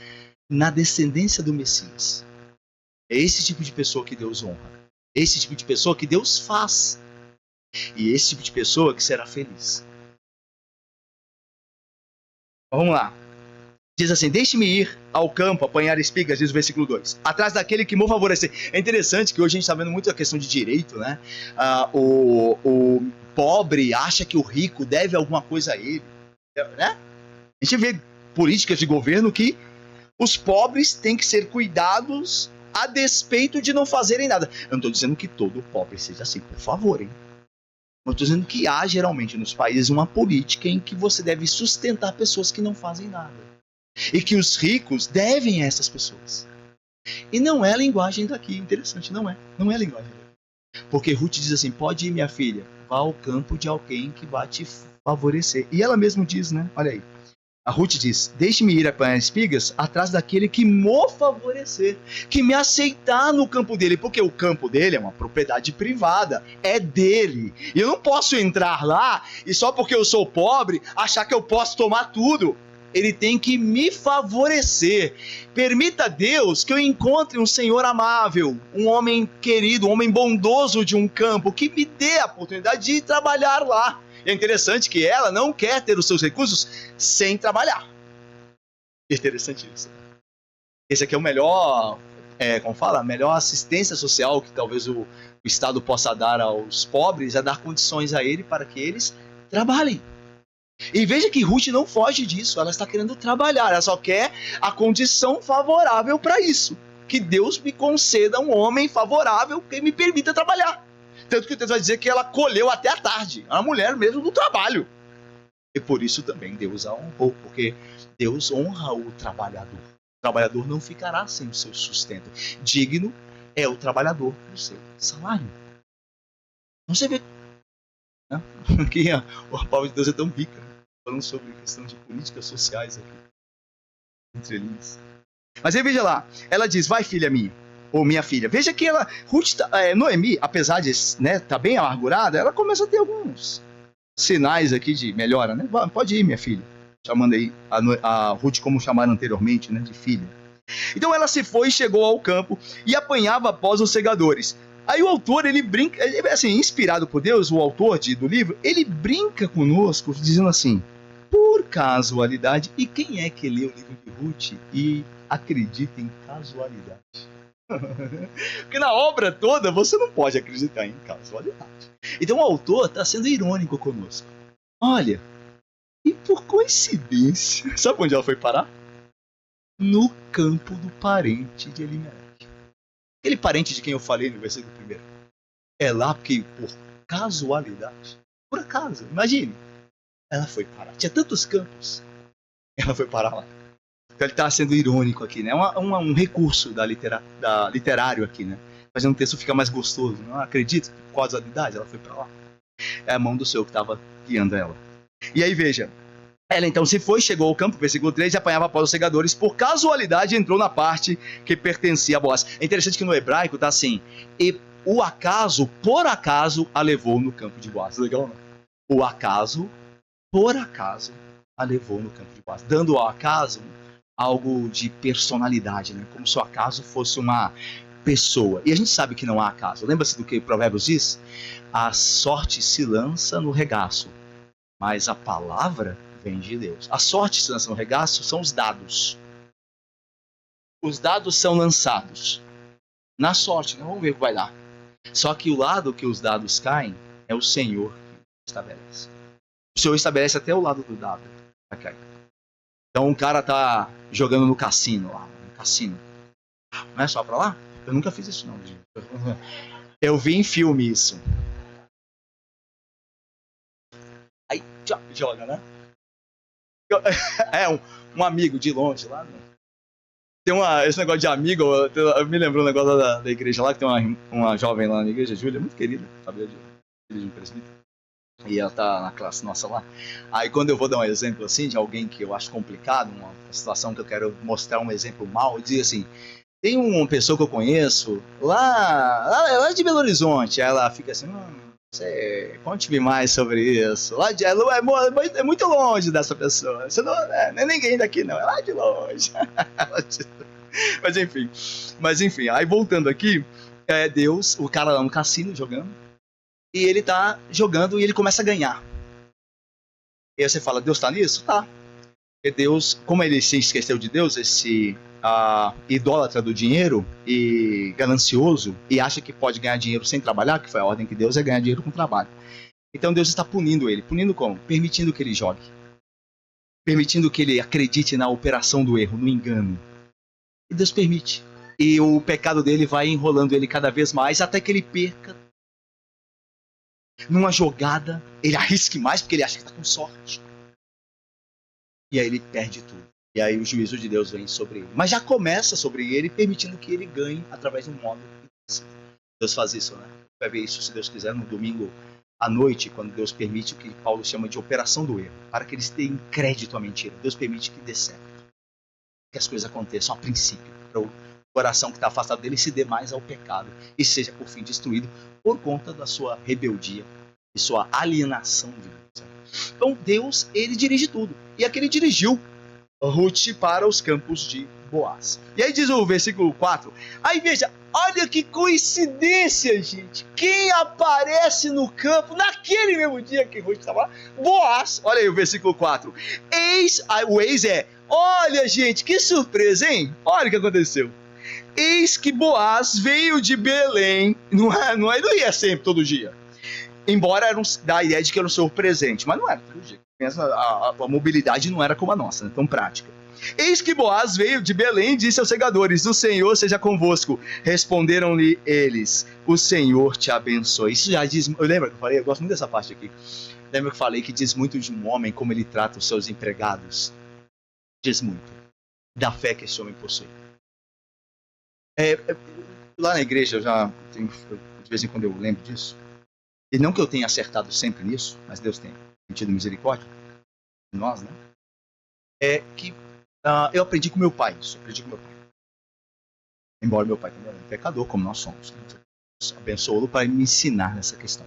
[SPEAKER 1] Na descendência do Messias. É esse tipo de pessoa que Deus honra. Esse tipo de pessoa que Deus faz. E esse tipo de pessoa que será feliz. Vamos lá. Diz assim, deixe-me ir ao campo apanhar espigas, diz o versículo 2. Atrás daquele que me favorecer. É interessante que hoje a gente está vendo muito a questão de direito, né? O pobre acha que o rico deve alguma coisa a ele. Né? A gente vê políticas de governo que os pobres têm que ser cuidados a despeito de não fazerem nada. Eu não estou dizendo que todo pobre seja assim, por favor, hein? Eu estou dizendo que há geralmente nos países uma política em que você deve sustentar pessoas que não fazem nada. E que os ricos devem a essas pessoas. E não é a linguagem daqui, interessante, não é a linguagem daqui. Porque Ruth diz assim, pode ir minha filha, vá ao campo de alguém que vai te favorecer. E ela mesmo diz, né, olha aí, a Ruth diz, deixe-me ir apanhar espigas atrás daquele que me favorecer, que me aceitar no campo dele, porque o campo dele é uma propriedade privada, é dele. E eu não posso entrar lá e só porque eu sou pobre, achar que eu posso tomar tudo. Ele tem que me favorecer. Permita a Deus que eu encontre um Senhor amável, um homem querido, um homem bondoso de um campo, que me dê a oportunidade de trabalhar lá. É interessante que ela não quer ter os seus recursos sem trabalhar. É interessante isso. Esse aqui é o melhor, como fala, a melhor assistência social que talvez o Estado possa dar aos pobres, é dar condições a ele para que eles trabalhem. E veja que Ruth não foge disso, ela está querendo trabalhar, ela só quer a condição favorável para isso. Que Deus me conceda um homem favorável que me permita trabalhar. Tanto que o texto vai dizer que ela colheu até a tarde, a mulher mesmo do trabalho. E por isso também Deus a honrou, porque Deus honra o trabalhador. O trabalhador não ficará sem o seu sustento. Digno é o trabalhador do seu salário. Então você vê, né? Que a palavra de Deus é tão rica, né? Falando sobre questão de políticas sociais aqui, entre linhas. Mas aí veja lá, ela diz, vai filha minha, ou minha filha. Veja que ela, Noemi, apesar de tá bem amargurada, ela começa a ter alguns sinais aqui de melhora, né? Pode ir, minha filha. Chamando aí a Ruth como chamaram anteriormente, né? De filha. Então ela se foi e chegou ao campo e apanhava após os segadores. Aí o autor, ele brinca, assim, inspirado por Deus, o autor do livro, ele brinca conosco, dizendo assim, por casualidade, e quem é que lê o livro de Ruth e acredita em casualidade? Porque na obra toda você não pode acreditar em casualidade. Então o autor está sendo irônico conosco. Olha, e por coincidência, sabe onde ela foi parar? No campo do parente de Elimelec. Aquele parente de quem eu falei no versículo 1. É lá porque, por casualidade, por acaso, imagine, ela foi parar. Tinha tantos campos, ela foi parar lá. Então ele está sendo irônico aqui, né? Um recurso literário aqui, né? Fazendo o texto ficar mais gostoso. Não acredito, por casualidade, ela foi para lá. É a mão do Senhor que estava guiando ela. E aí veja, ela então se foi, chegou ao campo, versículo 3, e apanhava após os segadores, por casualidade entrou na parte que pertencia a Boaz. É interessante que no hebraico está assim, e o acaso, por acaso, a levou no campo de Boaz. Legal, não? O acaso, por acaso, a levou no campo de Boaz. Dando ao acaso algo de personalidade, né? Como se o acaso fosse uma pessoa. E a gente sabe que não há acaso. Lembra-se do que Provérbios diz? A sorte se lança no regaço, mas a palavra vem de Deus. A sorte se lança no regaço são os dados. Os dados são lançados na sorte, né? Vamos ver o que vai dar. Só que o lado que os dados caem é o Senhor que estabelece. O Senhor estabelece até o lado do dado. Então um cara tá jogando no cassino lá. No cassino. Não é só pra lá? Eu nunca fiz isso não, gente. Eu vi em filme isso. Aí joga, né? É um amigo de longe lá, né? Tem esse negócio de amigo, eu me lembro um negócio da igreja lá, que tem uma jovem lá na igreja, Júlia, muito querida, sabia, filha de um presbítero. E ela tá na classe nossa lá. Aí quando eu vou dar um exemplo assim de alguém que eu acho complicado, uma situação que eu quero mostrar um exemplo mal, eu digo assim, tem uma pessoa que eu conheço lá de Belo Horizonte. Aí ela fica assim, conte-me mais sobre isso. É muito longe dessa pessoa. Você não é ninguém daqui não, é lá de longe. Mas enfim, aí voltando aqui, Deus, o cara lá no cassino jogando, e ele tá jogando e ele começa a ganhar. E aí você fala, Deus tá nisso? Tá. Porque Deus, como ele se esqueceu de Deus, esse idólatra do dinheiro e ganancioso, e acha que pode ganhar dinheiro sem trabalhar, que foi a ordem que Deus é ganhar dinheiro com trabalho. Então Deus está punindo ele. Punindo como? Permitindo que ele jogue. Permitindo que ele acredite na operação do erro, no engano. E Deus permite. E o pecado dele vai enrolando ele cada vez mais, até que ele perca. Numa jogada, ele arrisque mais, porque ele acha que está com sorte. E aí ele perde tudo. E aí o juízo de Deus vem sobre ele. Mas já começa sobre ele, permitindo que ele ganhe através de um modo. Deus faz isso, né? Vai ver isso, se Deus quiser, no domingo à noite, quando Deus permite o que Paulo chama de operação do erro, para que eles tenham crédito à mentira. Deus permite que dê certo. Que as coisas aconteçam a princípio, para o coração que está afastado dele se dê mais ao pecado e seja por fim destruído por conta da sua rebeldia e sua alienação de Deus. Então Deus, ele dirige tudo. E aqui ele dirigiu Ruth para os campos de Boaz. E aí diz o versículo 4. Aí veja, olha que coincidência, gente. Quem aparece no campo naquele mesmo dia que Ruth estava lá? Boaz. Olha aí o versículo 4. O eis é, olha, gente, que surpresa, hein? Olha o que aconteceu. Eis que Boaz veio de Belém. Não ia sempre, todo dia. Embora dá a ideia de que era um senhor presente, mas não era todo dia. A mobilidade não era como a nossa, né? Tão prática. Eis que Boaz veio de Belém e disse aos segadores, o Senhor seja convosco. Responderam-lhe eles, o Senhor te abençoe. Isso já diz, eu lembro que eu falei, eu gosto muito dessa parte aqui. Lembra que eu falei que diz muito de um homem, como ele trata os seus empregados? Diz muito. Da fé que esse homem possui. Lá na igreja, de vez em quando eu lembro disso. E não que eu tenha acertado sempre nisso, mas Deus tem tido misericórdia de nós, né? É que eu aprendi com meu pai isso. Embora meu pai também é um pecador, como nós somos. Deus abençoou-lo para me ensinar nessa questão.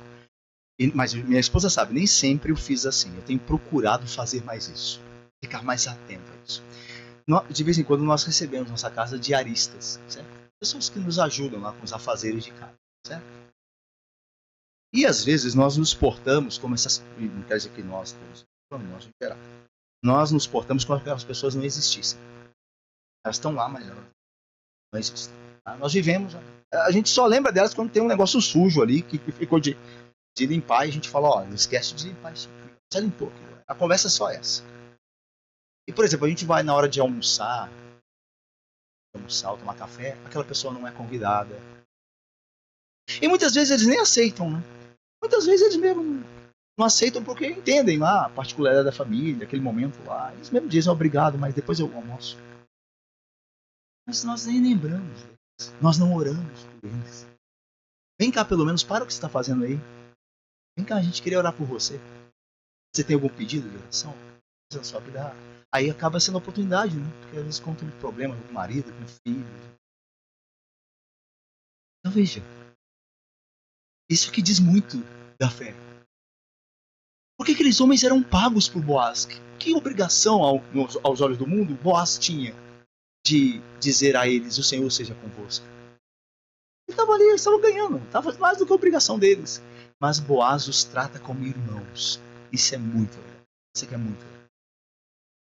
[SPEAKER 1] Mas minha esposa sabe, nem sempre eu fiz assim. Eu tenho procurado fazer mais isso. Ficar mais atento a isso. De vez em quando nós recebemos nossa casa diaristas, certo? Pessoas que nos ajudam lá com os afazeres de casa, certo? E às vezes nós nos portamos como essas... Não quer dizer que nós em geral. Nós nos portamos como se aquelas pessoas não existissem. Elas estão lá, mas elas não existem. Nós vivemos... A gente só lembra delas quando tem um negócio sujo ali, que ficou de limpar, e a gente fala, ó, não esquece de limpar isso. Já limpou. A conversa é só essa. E, por exemplo, a gente vai na hora de almoçar ou tomar café, aquela pessoa não é convidada. E muitas vezes eles nem aceitam, né? Muitas vezes eles mesmo não aceitam porque entendem lá a particularidade da família, aquele momento lá. Eles mesmo dizem obrigado, mas depois eu almoço. Mas nós nem lembramos deles. Nós não oramos por eles. Vem cá, pelo menos, para o que você está fazendo aí. Vem cá, a gente queria orar por você. Você tem algum pedido de oração? Sua vida. Aí acaba sendo oportunidade, né? Porque às vezes contam um problema com o marido, com o filho. Então veja. Isso que diz muito da fé. Por que aqueles homens eram pagos por Boaz? Que obrigação aos olhos do mundo Boaz tinha de dizer a eles, o Senhor seja convosco? Ele estava ali, eles estavam ganhando, estava mais do que a obrigação deles. Mas Boaz os trata como irmãos. Isso é muito legal. Isso aqui é muito legal.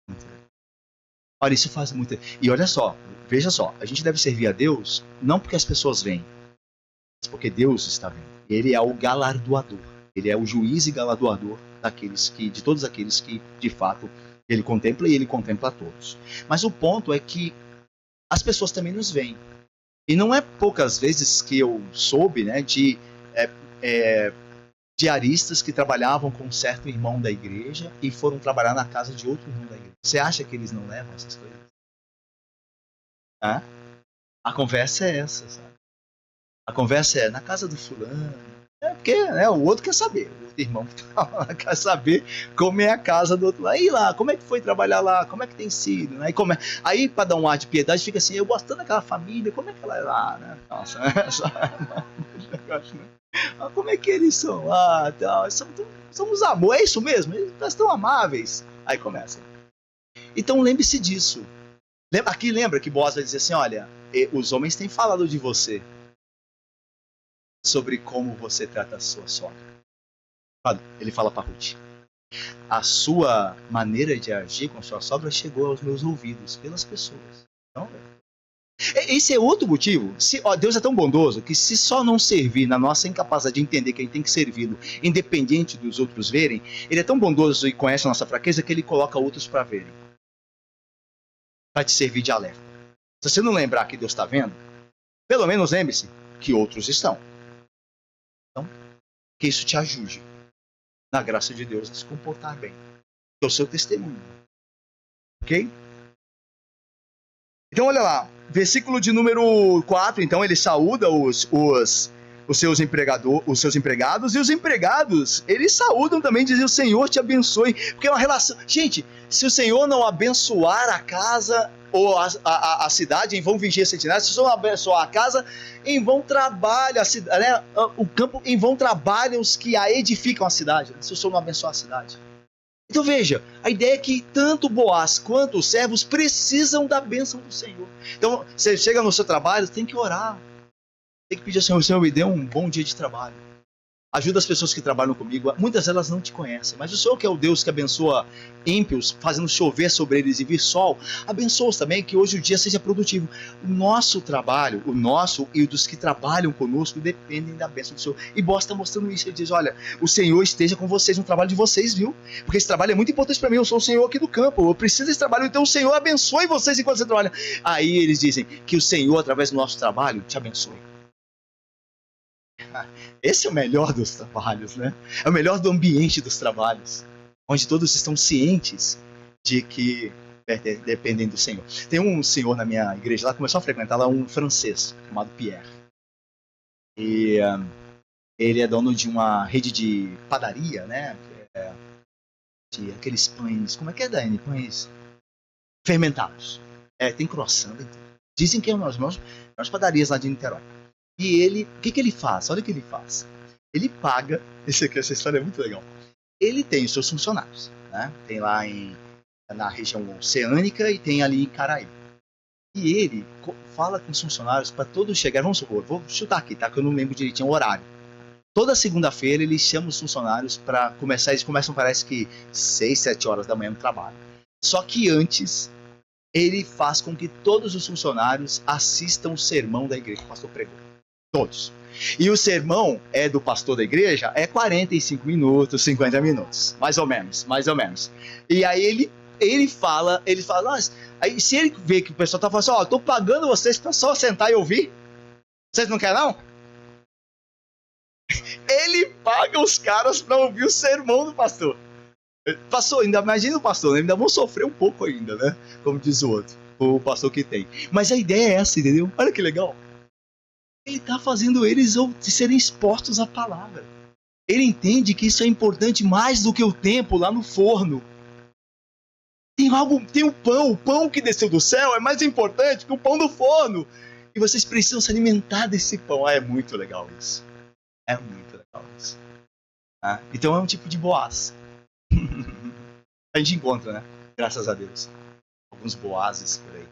[SPEAKER 1] Muito legal. Olha, isso faz muito. E olha só, veja só, a gente deve servir a Deus não porque as pessoas veem, mas porque Deus está vendo. Ele é o galardoador. Ele é o juiz e galardoador de todos aqueles que, de fato, ele contempla e ele contempla a todos. Mas o ponto é que as pessoas também nos veem. E não é poucas vezes que eu soube, né, de diaristas que trabalhavam com um certo irmão da igreja e foram trabalhar na casa de outro irmão da igreja. Você acha que eles não levam essas coisas? A conversa é essa, sabe? A conversa é na casa do fulano. Porque o outro quer saber. O outro irmão quer saber como é a casa do outro lá. E lá, como é que foi trabalhar lá? Como é que tem sido? Né? Aí, para dar um ar de piedade, fica assim, eu gosto tanto daquela família, como é que ela é lá? Né? Nossa, como é que eles são lá? Tal? Somos amor, é isso mesmo? Eles estão amáveis. Aí começa. Então lembre-se disso. Aqui lembra que Boaz vai dizer assim, olha, os homens têm falado de você sobre como você trata a sua sogra. Ele fala para Ruth, a sua maneira de agir com a sua sogra chegou aos meus ouvidos pelas pessoas. Então, esse é outro motivo. Deus é tão bondoso que se só não servir na nossa incapacidade de entender que a gente tem que servi-lo, independente dos outros verem, ele é tão bondoso e conhece a nossa fraqueza que ele coloca outros para verem. Para te servir de alerta. Se você não lembrar que Deus está vendo, pelo menos lembre-se que outros estão. Então, que isso te ajude, na graça de Deus, a se comportar bem. Que é o seu testemunho. Ok? Então, olha lá. Versículo de número 4. Então, ele saúda os seus empregados. E os empregados, eles saúdam também, dizem, o Senhor te abençoe. Porque é uma relação... Gente, se o Senhor não abençoar a casa... ou a cidade, em vão vigia sentinela, se o Senhor não abençoar a casa, em vão trabalha a cidade, né? O campo, em vão trabalham os que a edificam a cidade, se o Senhor não abençoar a cidade. Então veja, a ideia é que tanto Boaz quanto os servos precisam da bênção do Senhor. Então, você chega no seu trabalho, tem que orar, tem que pedir ao Senhor, Senhor, me dê um bom dia de trabalho. Ajuda as pessoas que trabalham comigo. Muitas delas não te conhecem, mas o Senhor, que é o Deus que abençoa ímpios, fazendo chover sobre eles e vir sol, abençoa-os também, que hoje o dia seja produtivo. O nosso trabalho, o nosso e o dos que trabalham conosco, dependem da bênção do Senhor. E Boaz está mostrando isso. Ele diz, olha, o Senhor esteja com vocês no trabalho de vocês, viu? Porque esse trabalho é muito importante para mim. Eu sou o Senhor aqui do campo. Eu preciso desse trabalho. Então o Senhor abençoe vocês enquanto você trabalha. Aí eles dizem que o Senhor, através do nosso trabalho, te abençoe. Esse é o melhor dos trabalhos, né? É o melhor do ambiente dos trabalhos, onde todos estão cientes de que dependem do Senhor. Tem um senhor na minha igreja lá, começou a frequentar lá, um francês, chamado Pierre. E ele é dono de uma rede de padaria, né? De aqueles pães, como é que é, Dani? Pães fermentados. Tem croissant. Dizem que é uma das maiores padarias lá de Niterói. E ele, o que ele faz? Olha o que ele faz. Ele paga, essa história é muito legal. Ele tem os seus funcionários, né? Tem lá na região oceânica e tem ali em Caraí. E ele fala com os funcionários para todos chegarem, vamos supor, vou chutar aqui, tá? Que eu não lembro direitinho o horário. Toda segunda-feira ele chama os funcionários para começar, eles começam parece que 6, 7 horas da manhã no trabalho. Só que antes, ele faz com que todos os funcionários assistam o sermão da igreja que o pastor pregou. Todos. E o sermão do pastor da igreja é 45 minutos, 50 minutos. Mais ou menos. E aí ele fala, aí se ele vê que o pessoal tá falando assim, tô pagando vocês para só sentar e ouvir, vocês não querem não? Ele paga os caras para ouvir o sermão do pastor. Pastor, ainda imagina o pastor, né? Ainda vão sofrer um pouco ainda, né? Como diz o outro, o pastor que tem. Mas a ideia é essa, entendeu? Olha que legal. Ele está fazendo eles serem expostos à palavra. Ele entende que isso é importante mais do que o tempo lá no forno. Tem o pão que desceu do céu é mais importante que o pão do forno. E vocês precisam se alimentar desse pão. É muito legal isso. Então é um tipo de Boaz. A gente encontra, né? Graças a Deus. Alguns Boazes por aí.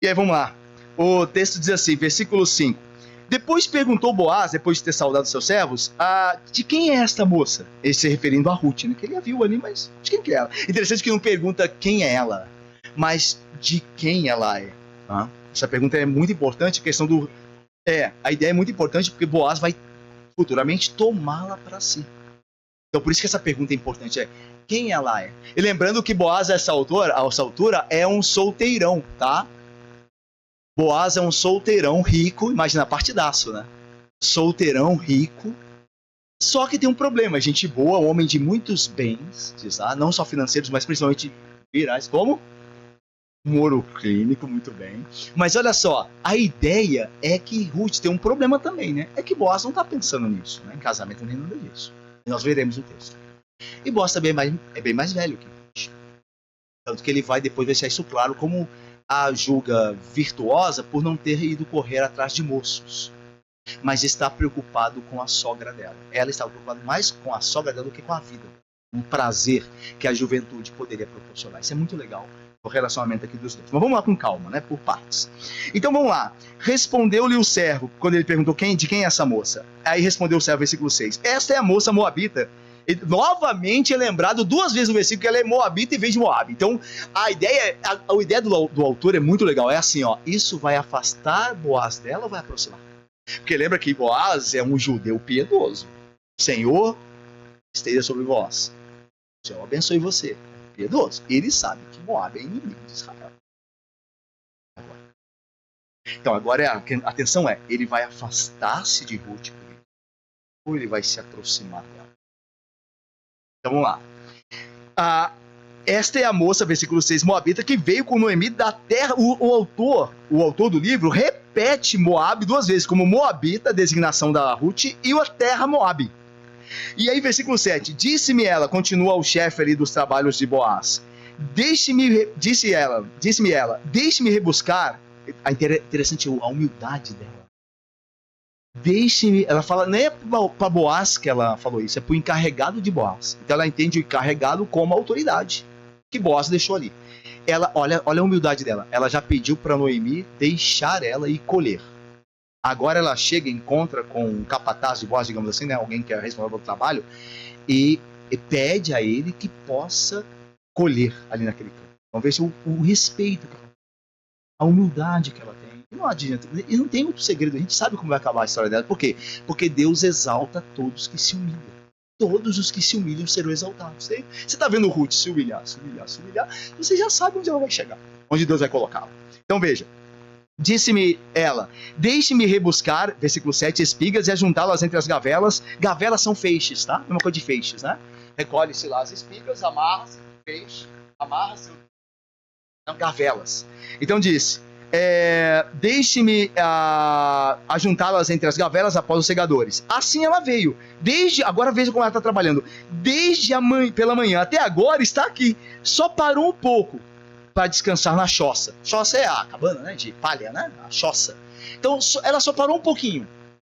[SPEAKER 1] E aí, vamos lá. O texto diz assim, versículo 5. Depois perguntou Boaz, depois de ter saudado seus servos, de quem é esta moça? Ele se referindo a Ruth, né? Que ele a viu ali, mas de quem que é ela? Interessante que não pergunta quem é ela, mas de quem ela é. Essa pergunta é muito importante, a questão do... a ideia é muito importante porque Boaz vai futuramente tomá-la para si. Então por isso que essa pergunta é importante, quem ela é? E lembrando que Boaz a essa altura é um solteirão, tá? Boaz é um solteirão rico, imagina, partidaço, né? Solteirão rico, só que tem um problema, gente boa, um homem de muitos bens, diz lá, não só financeiros, mas principalmente virais, como moro clínico, muito bem. Mas olha só, a ideia é que Ruth tem um problema também, né? É que Boaz não tá pensando nisso, né? Em casamento nem nada disso. E nós veremos o texto. E Boaz também é bem mais velho que Ruth. Tanto que ele depois deixar isso claro, como a julga virtuosa por não ter ido correr atrás de moços. Mas está preocupado com a sogra dela. Ela está preocupada mais com a sogra dela do que com a vida. Um prazer que a juventude poderia proporcionar. Isso é muito legal, o relacionamento aqui dos dois. Mas vamos lá com calma, né? Por partes. Então vamos lá. Respondeu-lhe o servo, quando ele perguntou de quem é essa moça. Aí respondeu o servo, versículo 6. Esta é a moça moabita. E, novamente é lembrado 2 vezes no versículo que ela é moabita em vez de Moab. Então a ideia do autor é muito legal. É assim, ó. Isso vai afastar Boaz dela ou vai aproximar? Porque lembra que Boaz é um judeu piedoso. Senhor, esteja sobre vós. O Senhor abençoe você. Piedoso. Ele sabe que Moab é inimigo de Israel. Então agora a atenção é, ele vai afastar-se de Ruth ou ele vai se aproximar dela? Então vamos lá. Esta é a moça, versículo 6, moabita, que veio com Noemi da terra. O autor do livro repete Moab 2 vezes, como moabita, designação da Ruth, e a terra Moab. E aí, versículo 7, disse-me ela, continua o chefe ali dos trabalhos de Boaz, disse-me ela, deixe-me rebuscar. Interessante a humildade dela. Deixe-me, ela fala, nem é para Boaz que ela falou isso, é para o encarregado de Boaz. Então ela entende o encarregado como autoridade que Boaz deixou ali. Ela, olha a humildade dela. Ela já pediu para Noemi deixar ela ir colher. Agora ela chega e encontra com um capataz de Boaz, digamos assim, né? Alguém que é responsável pelo trabalho, e pede a ele que possa colher ali naquele campo. Vamos ver se o respeito que ela tem, a humildade que ela tem. Não adianta, e não tem muito segredo, a gente sabe como vai acabar a história dela. Por quê? Porque Deus exalta todos que se humilham. Todos os que se humilham serão exaltados. Você está vendo Ruth se humilhar, você já sabe onde ela vai chegar, onde Deus vai colocá-la. Então veja, disse-me ela, deixe-me rebuscar, versículo 7, espigas e ajuntá-las entre as gavelas. Gavelas são feixes, tá? É uma coisa de feixes, né? Recolhe-se lá as espigas, amarra-se, feixe, amarra-se, gavelas. Então disse, deixe-me ajuntá-las entre as gavelas após os segadores. Assim ela veio. Agora veja como ela está trabalhando. Desde pela manhã até agora está aqui. Só parou um pouco para descansar na choça. Choça é a cabana, né? De palha, né? A choça. Então ela só parou um pouquinho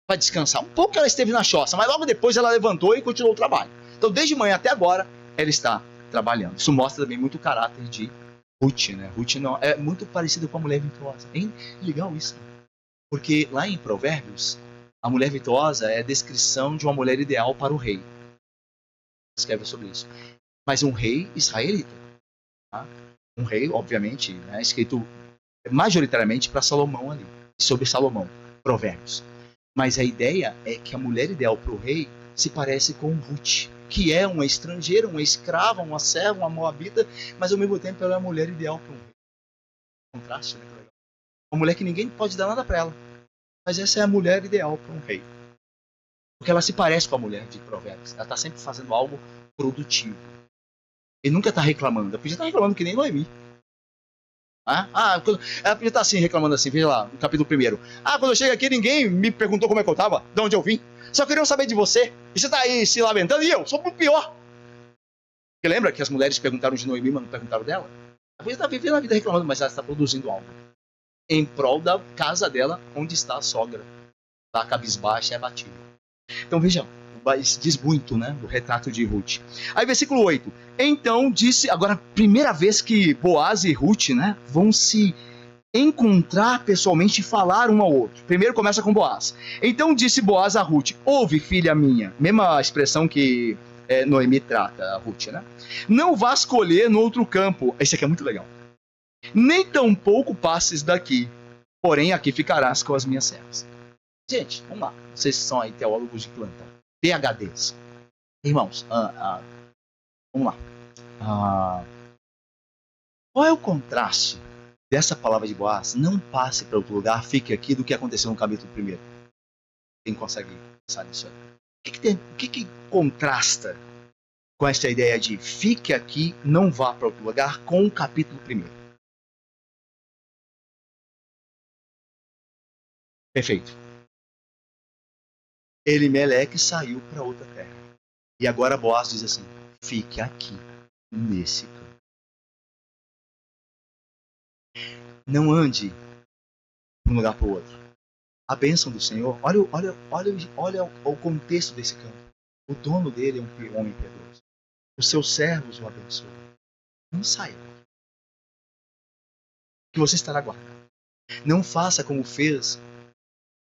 [SPEAKER 1] para descansar. Um pouco ela esteve na choça, mas logo depois ela levantou e continuou o trabalho. Então desde manhã até agora ela está trabalhando. Isso mostra também muito o caráter de Ruth, né? Ruth não, é muito parecida com a mulher virtuosa. É legal isso. Porque lá em Provérbios, a mulher virtuosa é a descrição de uma mulher ideal para o rei. Escreve sobre isso. Mas um rei israelita. Tá? Um rei, obviamente, né, escrito majoritariamente para Salomão ali. Sobre Salomão. Provérbios. Mas a ideia é que a mulher ideal para o rei se parece com Ruth, que é uma estrangeira, uma escrava, uma serva, uma moabita, mas ao mesmo tempo ela é a mulher ideal para um rei. Contraste, né? Uma mulher que ninguém pode dar nada para ela, mas essa é a mulher ideal para um rei. Porque ela se parece com a mulher de Provérbios. Ela está sempre fazendo algo produtivo. E nunca está reclamando. Ela podia estar reclamando que nem Noemi. Ela podia estar assim, reclamando assim. Veja lá, no capítulo 1. Quando eu cheguei aqui, ninguém me perguntou como é que eu estava, de onde eu vim. Só queriam saber de você. E você está aí se lamentando, e eu sou o pior. Porque lembra que as mulheres perguntaram de Noemi, mas não perguntaram dela? Ela está vivendo a vida reclamando, mas ela está produzindo algo. Em prol da casa dela, onde está a sogra. Está cabisbaixa e abatida. Então vejam, diz muito, né, do retrato de Ruth. Aí versículo 8. Então disse, agora primeira vez que Boaz e Ruth, né, vão se encontrar pessoalmente e falar um ao outro. Primeiro começa com Boaz. Então disse Boaz a Ruth, ouve, filha minha. Mesma expressão que Noemi trata a Ruth, né? Não vás colher no outro campo. Esse aqui é muito legal. Nem tampouco passes daqui. Porém, aqui ficarás com as minhas servas. Gente, vamos lá. Vocês são aí teólogos de planta. PhDs. Irmãos, vamos lá. Qual é o contraste dessa palavra de Boaz? Não passe para outro lugar, fique aqui, do que aconteceu no capítulo 1. Quem consegue pensar nisso aí? O que contrasta com esta ideia de fique aqui, não vá para outro lugar, com o capítulo 1? Perfeito. Elimeleque saiu para outra terra. E agora Boaz diz assim: fique aqui, nesse campo. Não ande de um lugar para o outro. A bênção do Senhor, olha o contexto desse campo. O dono dele é um homem piedoso. Os seus servos o abençoam. Não saia. Que você estará guardado. Não faça como fez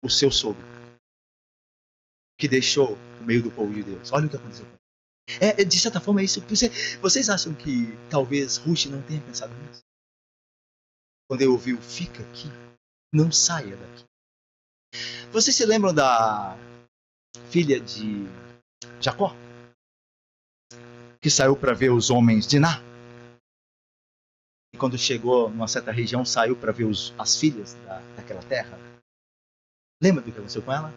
[SPEAKER 1] o seu sogro, que deixou o meio do povo de Deus. Olha o que aconteceu com ele. De certa forma é isso. Vocês acham que talvez Ruth não tenha pensado nisso? Quando ele ouviu, fica aqui, não saia daqui. Vocês se lembram da filha de Jacó? Que saiu para ver os homens de Ná? E quando chegou numa certa região, saiu para ver as filhas daquela terra? Lembra do que aconteceu com ela?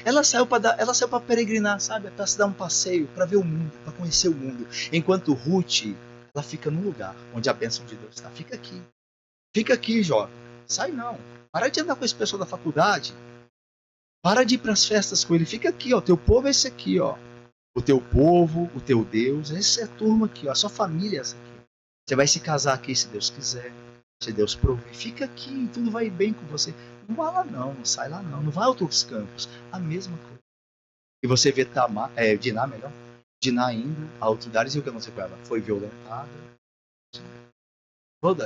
[SPEAKER 1] Ela saiu para peregrinar, sabe? Para se dar um passeio, para ver o mundo, para conhecer o mundo. Enquanto Ruth, ela fica no lugar onde a bênção de Deus está. Fica aqui. Fica aqui, jovem. Sai não. Para de andar com esse pessoal da faculdade. Para de ir para as festas com ele. Fica aqui, ó. Teu povo é esse aqui, ó. O teu povo, o teu Deus, essa é a turma aqui, ó. A sua família é essa aqui. Você vai se casar aqui se Deus quiser. Se Deus prover. Fica aqui, tudo vai bem com você. Não vai lá não, não sai lá não. Não vai a outros campos. A mesma coisa. E você vê Diná, melhor. Diná indo a outros lugares, e o que aconteceu com ela? Foi violentada.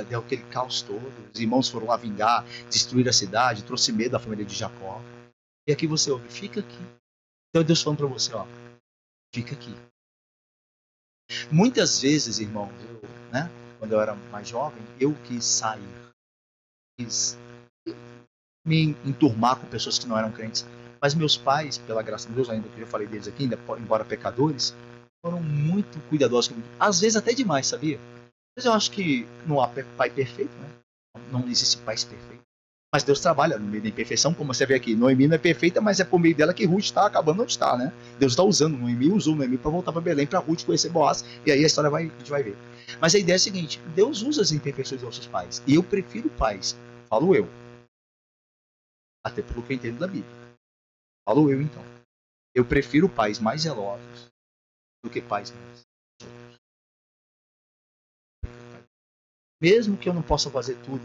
[SPEAKER 1] Deu aquele caos todo. Os irmãos foram lá vingar, destruir a cidade, trouxe medo da família de Jacó. E aqui você ouve, fica aqui. Então Deus falando para você, ó, fica aqui. Muitas vezes, irmãos, quando eu era mais jovem, eu quis sair. Quis me enturmar com pessoas que não eram crentes. Mas meus pais, pela graça de Deus, ainda que eu já falei deles aqui, ainda, embora pecadores, foram muito cuidadosos comigo. Às vezes até demais, sabia? Mas eu acho que não há pai perfeito, né? Não existe pais perfeitos. Mas Deus trabalha no meio da imperfeição, como você vê aqui. Noemi não é perfeita, mas é por meio dela que Ruth está acabando onde está, né? Deus está usando Noemi, usou Noemi para voltar para Belém, para Ruth conhecer Boaz, e aí a história a gente vai ver. Mas a ideia é a seguinte: Deus usa as imperfeições dos nossos pais, e eu prefiro pais, falo eu, até pelo que eu entendo da Bíblia. Falo eu então. Eu prefiro pais mais zelosos do que pais mais. Mesmo que eu não possa fazer tudo.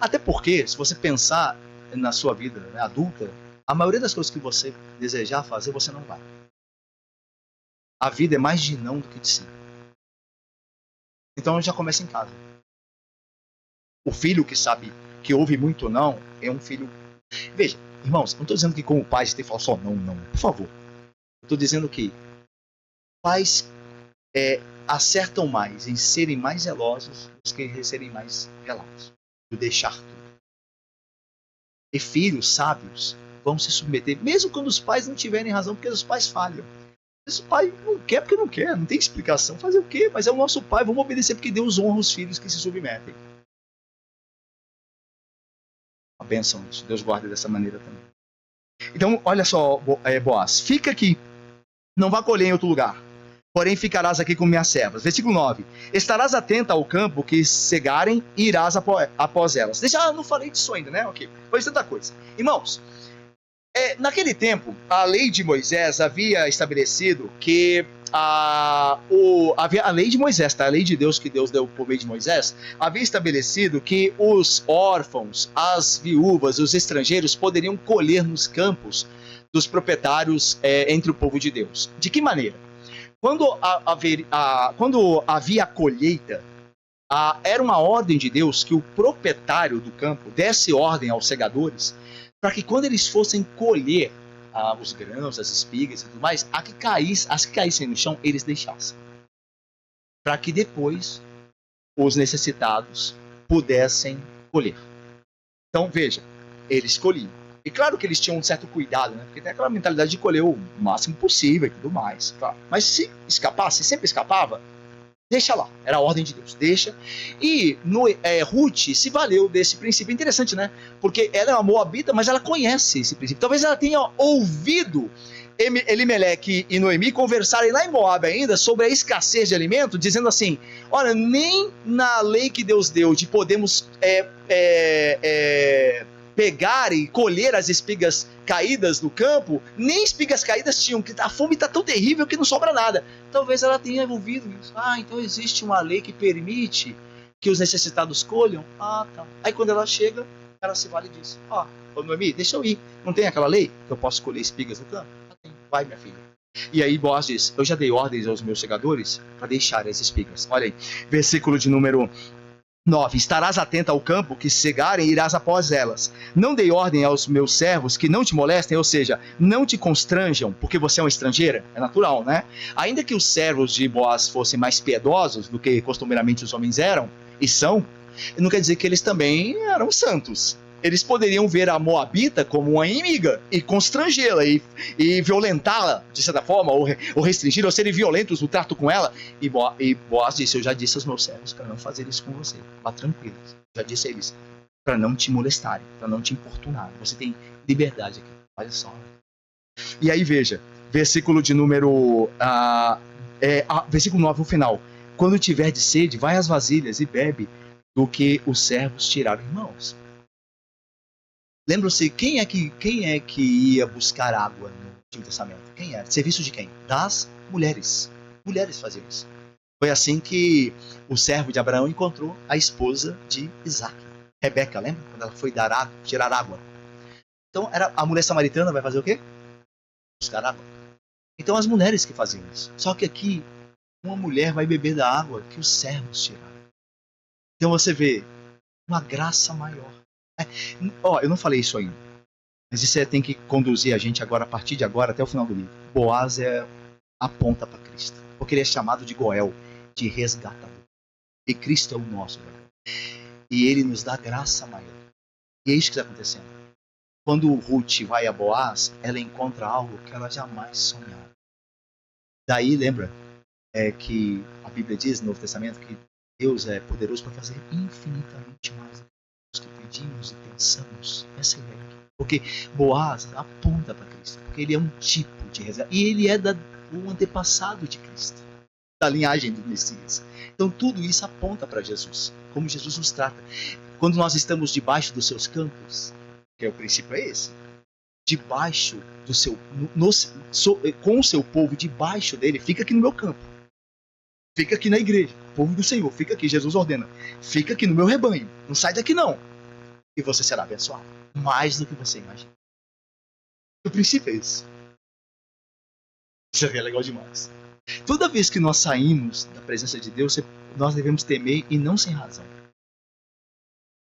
[SPEAKER 1] Até porque, se você pensar na sua vida, né, adulta, a maioria das coisas que você desejar fazer, você não vai. A vida é mais de não do que de sim. Então já começa em casa. O filho que sabe, que ouve muito não, é um filho... Veja, irmãos, não estou dizendo que como pai você tem que falar só não, por favor. Estou dizendo que pais acertam mais em serem mais zelosos do que em serem mais velados. Do deixar tudo. E filhos sábios vão se submeter, mesmo quando os pais não tiverem razão, porque os pais falham. Esse pai não quer porque não quer, não tem explicação. Fazer o quê? Mas é o nosso pai, vamos obedecer porque Deus honra os filhos que se submetem. A bênção, Deus guarda dessa maneira também. Então, olha só, Boaz, fica aqui, não vá colher em outro lugar, porém ficarás aqui com minhas servas. Versículo 9: estarás atenta ao campo que cegarem e irás após elas. Não falei disso ainda, né? Ok, foi tanta coisa. Irmãos, naquele tempo, a lei de Moisés havia estabelecido que havia a lei de Moisés, tá? A lei de Deus que Deus deu por meio de Moisés, havia estabelecido que os órfãos, as viúvas, os estrangeiros poderiam colher nos dos proprietários entre o povo de Deus. De que maneira? Quando havia a colheita, era uma ordem de Deus que o proprietário do campo desse ordem aos segadores para que quando eles fossem colher os grãos, as espigas e tudo mais, as que caíssem no chão, eles deixassem. Para que depois os necessitados pudessem colher. Então, veja, eles colhiam. E claro que eles tinham um certo cuidado, né? Porque tem aquela mentalidade de colher o máximo possível e tudo mais. Claro. Mas se escapasse, sempre escapava, deixa lá. Era a ordem de Deus, deixa. E Ruth se valeu desse princípio. Interessante, né? Porque ela é uma moabita, mas ela conhece esse princípio. Talvez ela tenha ouvido Elimeleque e Noemi conversarem lá em Moab ainda sobre a escassez de alimento, dizendo assim, olha, nem na lei que Deus deu de podemos pegar e colher as espigas caídas no campo, nem espigas caídas tinham, que a fome está tão terrível que não sobra nada. Talvez ela tenha ouvido isso. Ah, então existe uma lei que permite que os necessitados colham? Ah, tá. Aí quando ela chega, ela se vale disso. Ó, Noemi, deixa eu ir. Não tem aquela lei que eu posso colher espigas no campo? Vai, minha filha. E aí Boaz diz, eu já dei ordens aos meus segadores para deixar as espigas. Olha aí, versículo de número 9. Estarás atenta ao campo, que cegarem, irás após elas. Não dei ordem aos meus servos que não te molestem, ou seja, não te constranjam, porque você é uma estrangeira. É natural, né? Ainda que os servos de Boaz fossem mais piedosos do que costumeiramente os homens eram, e são, não quer dizer que eles também eram santos. Eles poderiam ver a Moabita como uma inimiga e constrangê-la e violentá-la, de certa forma, ou restringir, ou serem violentos no trato com ela. E Boaz disse, eu já disse aos meus servos para não fazer isso com você. Vá tranquilo. Já disse a eles para não te molestarem, para não te importunar. Você tem liberdade aqui. Olha só. E aí veja, versículo de número... versículo 9, o final. Quando tiver de sede, vai às vasilhas e bebe do que os servos tiraram. Irmãos, lembram-se, quem é que ia buscar água no Antigo Testamento? Quem era? Serviço de quem? Das mulheres. Mulheres faziam isso. Foi assim que o servo de Abraão encontrou a esposa de Isaac, Rebeca, lembra? Quando ela foi tirar água. Então, a mulher samaritana vai fazer o quê? Buscar água. Então, as mulheres que faziam isso. Só que aqui, uma mulher vai beber da água que os servos tiraram. Então, você vê uma graça maior. Eu não falei isso ainda. Mas isso tem que conduzir a gente agora, a partir de agora, até o final do livro. Boaz aponta para Cristo. Porque ele é chamado de Goel, de resgatador. E Cristo é o nosso Goel. E ele nos dá graça maior. E é isso que está acontecendo. Quando Ruth vai a Boaz, ela encontra algo que ela jamais sonhava. Daí, lembra que a Bíblia diz no Novo Testamento que Deus é poderoso para fazer infinitamente mais do que pedimos e pensamos. Essa é a ideia. Porque Boaz aponta para Cristo, porque ele é um tipo de resgate. E ele é o antepassado de Cristo, da linhagem do Messias. Então tudo isso aponta para Jesus, como Jesus nos trata. Quando nós estamos debaixo dos seus campos, que é o princípio é esse, debaixo do seu, com o seu povo, debaixo dele, fica aqui no meu campo. Fica aqui na igreja, povo do Senhor, fica aqui, Jesus ordena. Fica aqui no meu rebanho, não sai daqui não. E você será abençoado, mais do que você imagina. O princípio é esse. Isso é legal demais. Toda vez que nós saímos da presença de Deus, nós devemos temer e não sem razão.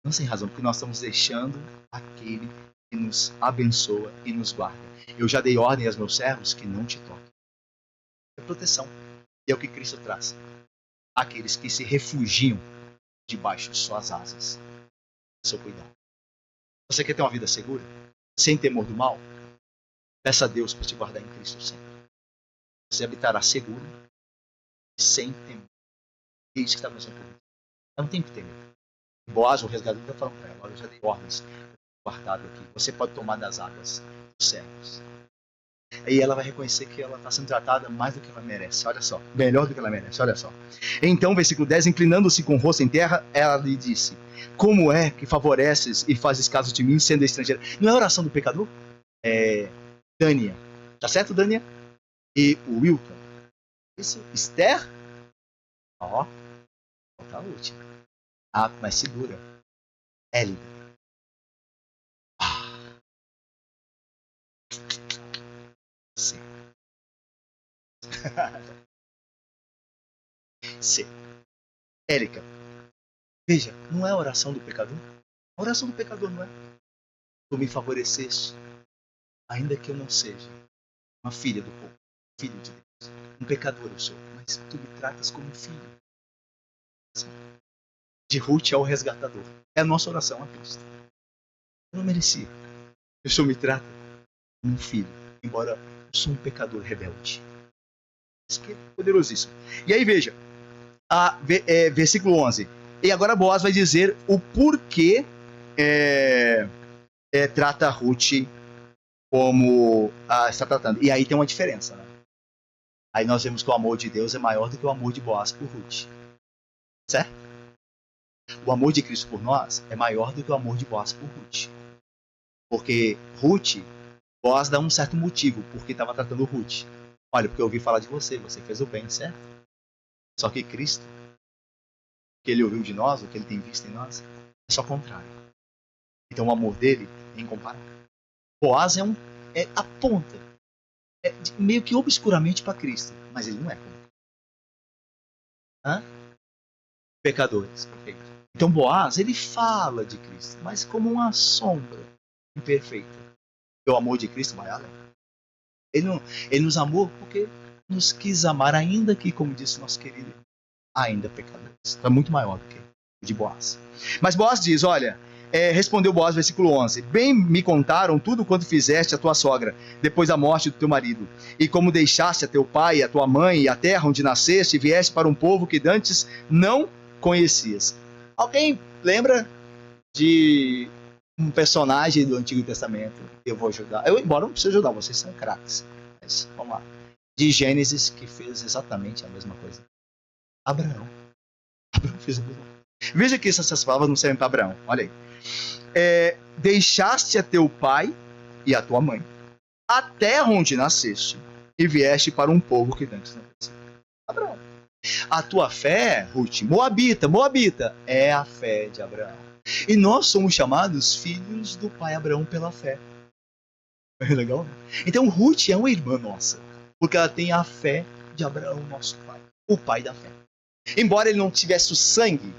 [SPEAKER 1] Não sem razão, porque nós estamos deixando aquele que nos abençoa e nos guarda. Eu já dei ordem aos meus servos que não te toquem. É proteção. E é o que Cristo traz. Aqueles que se refugiam debaixo de suas asas. Seu cuidado. Você quer ter uma vida segura? Sem temor do mal? Peça a Deus para te guardar em Cristo sempre. Você habitará seguro, sem temor. É isso que está acontecendo com você. Não tem que temer. Boaz, o resgatador, está falando para ela: olha, eu já dei ordens guardado aqui. Você pode tomar das águas dos servos. Aí ela vai reconhecer que ela está sendo tratada mais do que ela merece. Olha só. Melhor do que ela merece. Olha só. Então, versículo 10, inclinando-se com o rosto em terra, ela lhe disse: como é que favoreces e fazes caso de mim, sendo estrangeira? Não é a oração do pecador? Dânia. Tá certo, Dânia? E o Wilton. Isso. Esther. Ó. Falta a última. Mas segura. Hélida. C. C. Érica. Veja, não é a oração do pecador. A oração do pecador não é: tu me favoreceste, ainda que eu não seja uma filha do povo, filho de Deus. Um pecador eu sou, mas tu me tratas como filho. De Ruth ao resgatador. É a nossa oração a Cristo. Eu não merecia. O Senhor me trata como um filho, embora eu sou um pecador rebelde. Isso que é poderosíssimo. E aí veja, versículo 11. E agora Boaz vai dizer o porquê trata Ruth como está tratando. E aí tem uma diferença, né? Aí nós vemos que o amor de Deus é maior do que o amor de Boaz por Ruth. Certo? O amor de Cristo por nós é maior do que o amor de Boaz por Ruth. Porque Ruth, Boaz dá um certo motivo porque estava tratando Ruth. Olha, porque eu ouvi falar de você, você fez o bem, certo? Só que Cristo, o que ele ouviu de nós, o que ele tem visto em nós, é só o contrário. Então o amor dele é incomparável. Boaz aponta meio que obscuramente para Cristo, mas ele não é como pecadores. Perfeito. Então Boaz, ele fala de Cristo, mas como uma sombra imperfeita. O amor de Cristo vai além. Ele nos amou porque nos quis amar, ainda que, como disse nosso querido, ainda pecadores. Então é muito maior do que o de Boaz. Mas Boaz diz, olha, respondeu Boaz, versículo 11, bem me contaram tudo quanto fizeste a tua sogra, depois da morte do teu marido, e como deixaste a teu pai, a tua mãe, e a terra onde nasceste, e vieste para um povo que dantes não conhecias. Alguém lembra de um personagem do Antigo Testamento? Eu vou ajudar. Embora não precise ajudar, vocês são craques. Mas vamos lá. De Gênesis, que fez exatamente a mesma coisa. Abraão. Abraão fez a mesma coisa. Veja que essas palavras não servem para Abraão. Olha aí. Deixaste a teu pai e a tua mãe, a terra onde nasceste, e vieste para um povo que antes não conhecia. Abraão. A tua fé, Ruth, Moabita, é a fé de Abraão. E nós somos chamados filhos do pai Abraão pela fé. É legal, né? Então Ruth é uma irmã nossa, porque ela tem a fé de Abraão, nosso pai, o pai da fé. Embora ele não tivesse o sangue,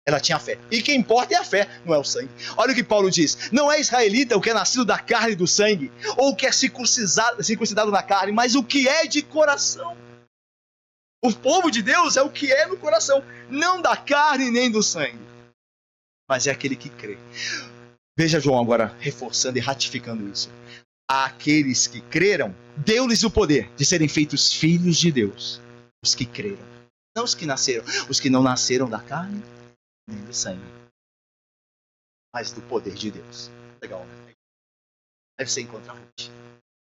[SPEAKER 1] ela tinha a fé. E o que importa é a fé, não é o sangue. Olha o que Paulo diz. Não é israelita o que é nascido da carne e do sangue, ou o que é circuncidado na carne, mas o que é de coração. O povo de Deus é o que é no coração, não da carne nem do sangue, mas é aquele que crê. Veja João agora reforçando e ratificando isso. Aqueles que creram, deu-lhes o poder de serem feitos filhos de Deus. Os que creram, não os que nasceram, os que não nasceram da carne nem do sangue, mas do poder de Deus. Legal, né? Aí você encontra Ruth.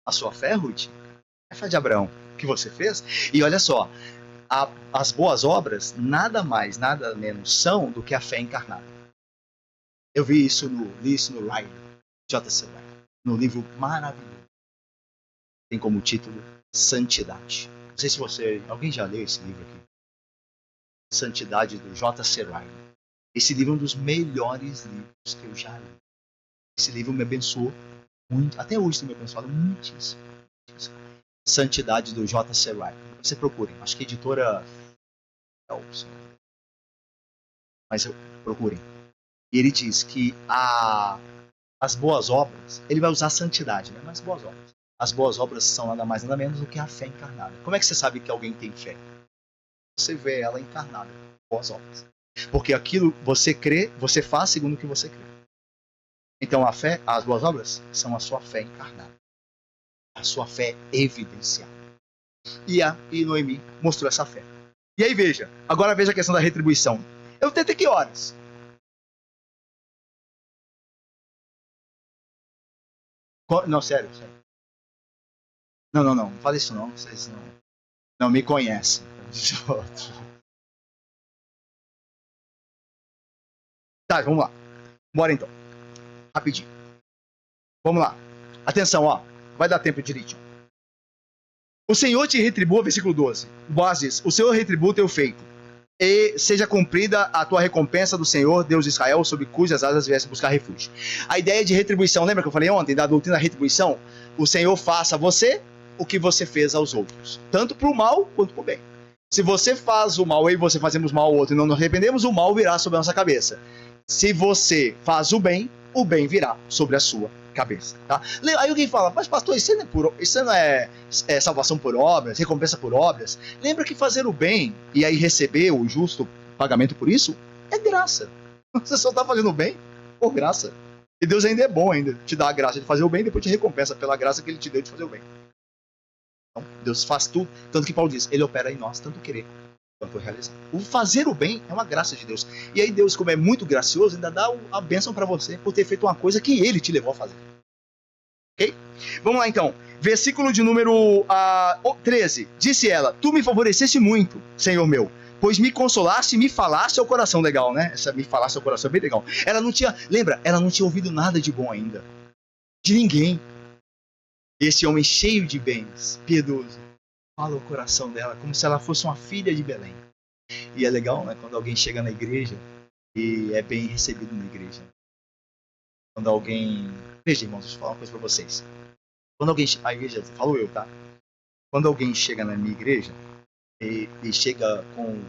[SPEAKER 1] A sua fé, Ruth, é a fé de Abraão, que você fez. E olha só, as boas obras nada mais, nada menos são do que a fé encarnada. Eu li isso no Riley, J.C. Riley, no livro maravilhoso. Tem como título Santidade. Não sei se alguém já leu esse livro aqui. Santidade, do J.C. Riley. Esse livro é um dos melhores livros que eu já li. Esse livro me abençoou muito, até hoje tem me abençoado muitíssimo. Santidade, do J.C. Riley. Você procurem, acho que a editora mas procurem. E ele diz que as boas obras, ele vai usar santidade, né? Mas boas obras. As boas obras são nada mais nada menos do que a fé encarnada. Como é que você sabe que alguém tem fé? Você vê ela encarnada, boas obras. Porque aquilo você crê, você faz segundo o que você crê. Então a fé, as boas obras, são a sua fé encarnada. A sua fé evidenciada. E Noemi mostrou essa fé. E aí agora veja a questão da retribuição. Eu tento que horas? Não, sério. Não fala isso não. Vocês não me conhecem. Tá, vamos lá. Bora então. Rapidinho. Vamos lá. Atenção, ó. Vai dar tempo direitinho. O Senhor te retribua, versículo 12. Boaz diz, o Senhor retribua o teu feito, e seja cumprida a tua recompensa do Senhor, Deus de Israel, sob cujas asas viesse buscar refúgio. A ideia de retribuição, lembra que eu falei ontem, da doutrina da retribuição? O Senhor faça a você o que você fez aos outros, tanto para o mal quanto para o bem. Se você faz o mal, eu e você fazemos mal ao outro e não nos arrependemos, o mal virá sobre a nossa cabeça. Se você faz o bem virá sobre a sua cabeça, tá? Aí alguém fala, mas pastor, isso não é salvação por obras, recompensa por obras? Lembra que fazer o bem e aí receber o justo pagamento por isso é graça. Você só está fazendo o bem por graça. E Deus ainda é bom, ainda te dá a graça de fazer o bem, e depois te recompensa pela graça que ele te deu de fazer o bem. Então, Deus faz tudo, tanto que Paulo diz, ele opera em nós, tanto querer quanto realizar. O fazer o bem é uma graça de Deus. E aí Deus, como é muito gracioso, ainda dá a bênção para você por ter feito uma coisa que ele te levou a fazer. Ok? Vamos lá então. Versículo de número 13. Disse ela, tu me favoreceste muito, Senhor meu, pois me consolaste e me falaste ao coração. Legal, né? Essa me falaste ao coração é bem legal. Ela não tinha, lembra, ela não tinha ouvido nada de bom ainda. De ninguém. Esse homem cheio de bens, piedoso, fala o coração dela como se ela fosse uma filha de Belém. E é legal, né? Quando alguém chega na igreja e é bem recebido na igreja. Quando alguém... Veja, irmãos, deixa eu falar uma coisa pra vocês. Quando alguém... A igreja, falo eu, tá? Quando alguém chega na minha igreja e chega com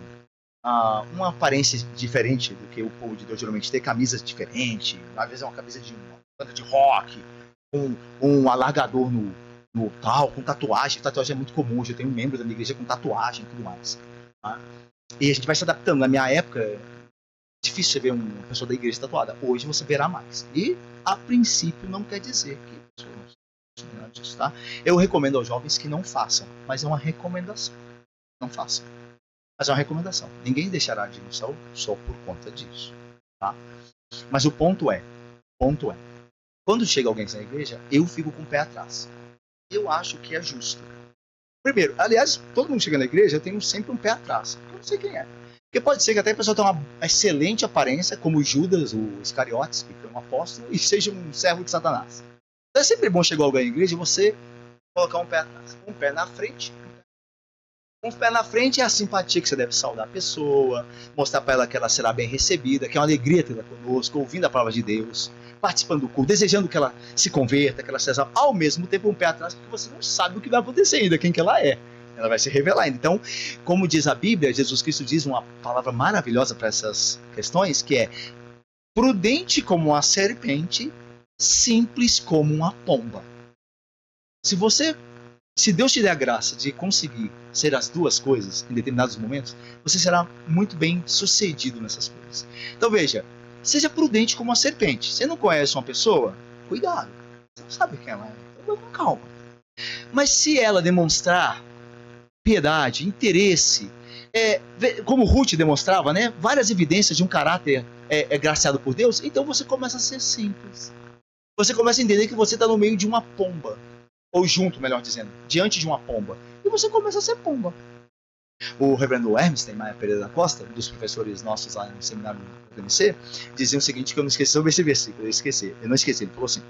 [SPEAKER 1] uma aparência diferente do que o povo de Deus geralmente tem, camisas diferentes, às vezes é uma camisa de uma banda de rock, um alargador no tal, com tatuagem. Tatuagem é muito comum, eu tenho um membro da minha igreja com tatuagem e tudo mais. Tá? E a gente vai se adaptando. Na minha época, é difícil você ver uma pessoa da igreja tatuada. Hoje você verá mais. E, a princípio, não quer dizer que nada disso, tá? Eu recomendo aos jovens que não façam, mas é uma recomendação. Não façam. Mas é uma recomendação. Ninguém deixará de ir no céu só por conta disso, tá? Mas o ponto é, quando chega alguém na igreja, eu fico com o pé atrás. Eu acho que é justo. Primeiro, aliás, todo mundo chega na igreja, eu tenho sempre um pé atrás. Eu não sei quem é. Porque pode ser que até a pessoa tenha uma excelente aparência, como Judas, o Iscariotes, que foi um apóstolo, e seja um servo de Satanás. Então é sempre bom chegar alguém na igreja e você colocar um pé atrás. Um pé na frente. Um pé na frente é a simpatia que você deve saudar a pessoa, mostrar para ela que ela será bem recebida, que é uma alegria tê-la conosco, ouvindo a palavra de Deus, participando do culto, desejando que ela se converta, que ela seja ao mesmo tempo um pé atrás, porque você não sabe o que vai acontecer ainda, quem que ela é. Ela vai se revelar ainda. Então, como diz a Bíblia, Jesus Cristo diz uma palavra maravilhosa para essas questões, que é prudente como uma serpente, simples como uma pomba. Se Deus te der a graça de conseguir ser as duas coisas em determinados momentos, você será muito bem sucedido nessas coisas. Então veja, seja prudente como uma serpente. Você não conhece uma pessoa? Cuidado. Você não sabe quem ela é. Então vai com calma. Mas se ela demonstrar piedade, interesse, como Ruth demonstrava, né, várias evidências de um caráter graciado por Deus, então você começa a ser simples. Você começa a entender que você está no meio de uma pomba. Ou junto, melhor dizendo, diante de uma pomba. E você começa a ser pomba. O reverendo Hermes Maia Pereira da Costa, um dos professores nossos lá no seminário do UNC, dizia o seguinte, que eu não esqueci sobre esse versículo, eu não esqueci, ele falou assim,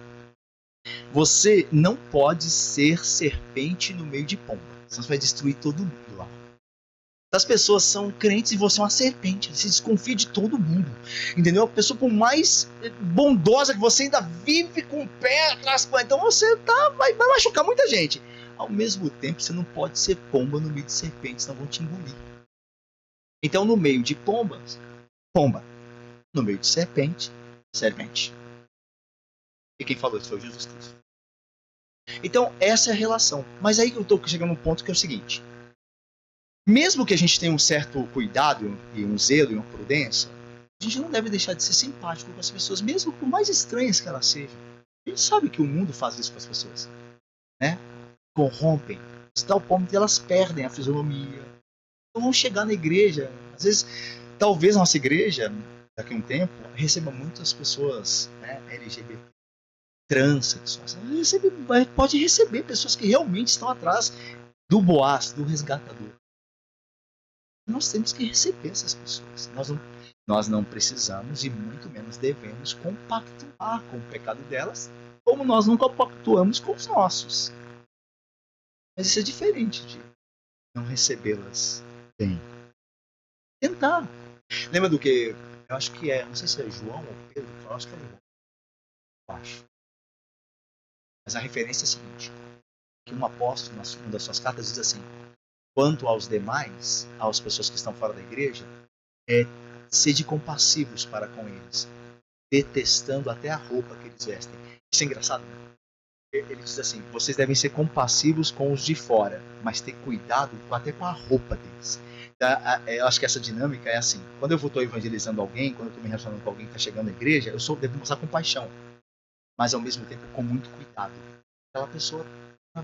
[SPEAKER 1] você não pode ser serpente no meio de pomba, senão você vai destruir todo mundo lá. As pessoas são crentes e você é uma serpente. Você desconfia de todo mundo. Entendeu? A pessoa, por mais bondosa que você ainda vive com o pé atrás. Então você vai machucar muita gente. Ao mesmo tempo, você não pode ser pomba no meio de serpentes, senão vão te engolir. Então, no meio de pombas, pomba. No meio de serpente, serpente. E quem falou isso foi Jesus Cristo. Então, essa é a relação. Mas aí eu estou chegando num ponto que é o seguinte. Mesmo que a gente tenha um certo cuidado e um zelo e uma prudência, a gente não deve deixar de ser simpático com as pessoas, mesmo por mais estranhas que elas sejam. A gente sabe que o mundo faz isso com as pessoas, né? Corrompem, de tal ponto que elas perdem a fisionomia. Então vão chegar na igreja, às vezes, talvez nossa igreja, daqui a um tempo, receba muitas pessoas, né, LGBT, transexuais. Pode receber pessoas que realmente estão atrás do Boaz, do resgatador. Nós temos que receber essas pessoas. Nós não precisamos e muito menos devemos compactuar com o pecado delas, como nós não compactuamos com os nossos. Mas isso é diferente de não recebê-las bem. Tentar. Lembra do que? Eu acho que não sei se é João ou Pedro, eu acho que é João. Eu acho. Mas a referência é a seguinte: que um apóstolo, numa das suas cartas, diz assim: quanto aos demais, às pessoas que estão fora da igreja, sede compassivos para com eles, detestando até a roupa que eles vestem. Isso é engraçado, né? Ele diz assim, vocês devem ser compassivos com os de fora, mas ter cuidado até com a roupa deles. Eu acho que essa dinâmica é assim, quando eu estou evangelizando alguém, quando eu estou me relacionando com alguém que está chegando na igreja, eu devo mostrar compaixão. mas ao mesmo tempo com muito cuidado. Aquela pessoa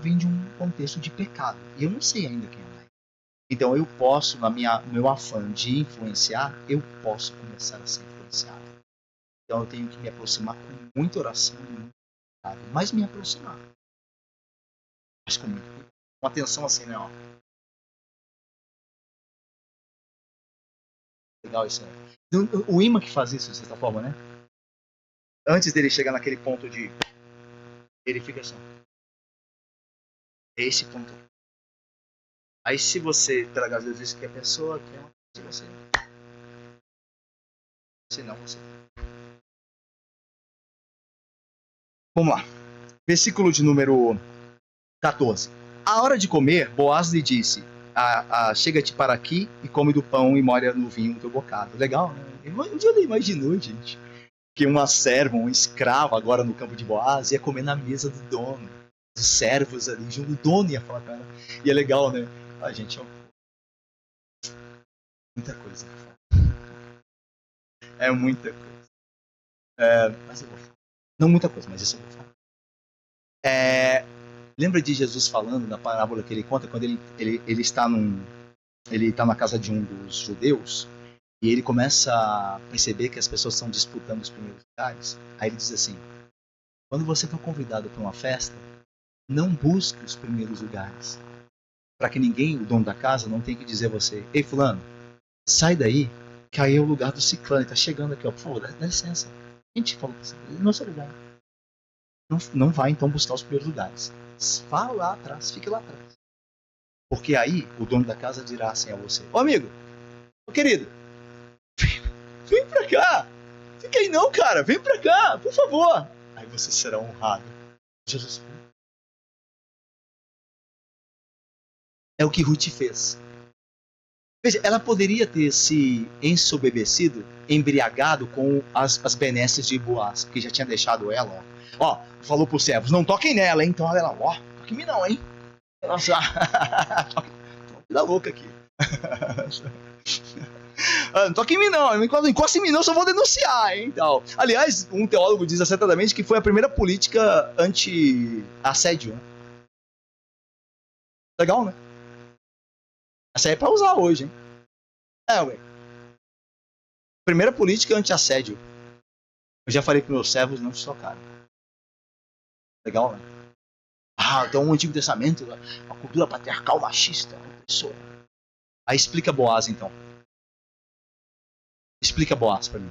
[SPEAKER 1] vem de um contexto de pecado, e eu não sei ainda quem ela é. Então eu posso, no meu afã de influenciar, eu posso começar a ser influenciado. Então eu tenho que me aproximar com muita oração e muito cuidado, mas me aproximar. Mas com muito cuidado. Com atenção assim, né? Ó. Legal isso, né? O imã que faz isso, de certa forma, né? Antes dele chegar naquele ponto de... Ele fica assim. Esse ponto. Aí se você, pela graça de Deus, diz que a pessoa quer uma coisa de você. Se não, você... Vamos lá. Versículo de número 14. À hora de comer, Boaz lhe disse: chega-te para aqui e come do pão e molha no vinho do teu bocado. Legal, né? Um dia ele imaginou, gente, que uma serva, um escravo agora no campo de Boaz ia comer na mesa do dono. Os servos ali, junto o dono ia falar com ela. E é legal, né? A gente, ó, muita coisa. É muita coisa. Mas eu vou falar. Não muita coisa, mas isso eu vou falar. Lembra de Jesus falando na parábola que ele conta quando ele está ele está na casa de um dos judeus e ele começa a perceber que as pessoas estão disputando os primeiros lugares. Aí ele diz assim: quando você for convidado para uma festa, não busque os primeiros lugares, para que ninguém, o dono da casa, não tenha que dizer a você: ei fulano, sai daí, que aí é o lugar do ciclano, ele está chegando aqui, ó, por favor, dá licença. Quem te falou que não é seu lugar? Não vai então buscar os primeiros lugares. Vá lá atrás, fique lá atrás. Porque aí o dono da casa dirá assim a você: ô amigo, ô querido, vem pra cá. Fica aí não, cara, vem pra cá, por favor. Aí você será honrado. Jesus. É o que Ruth fez. Veja, ela poderia ter se ensoberbecido, embriagado com as benesses de Boaz, que já tinha deixado ela, ó, falou pros servos: não toquem nela, hein? Então ela, ó, toque em mim não, hein? Nossa, da louca aqui. Não toque em mim não, encosta em mim não, só vou denunciar, hein? Então, aliás, um teólogo diz acertadamente que foi a primeira política anti-assédio. Né? Legal, né? Essa aí é pra usar hoje, hein? Ué. Primeira política anti-assédio. Eu já falei pros meus servos não te tocarem. Legal, né? Então o Antigo Testamento, a cultura patriarcal machista, opressora. Aí explica Boaz, então. Explica Boaz pra mim.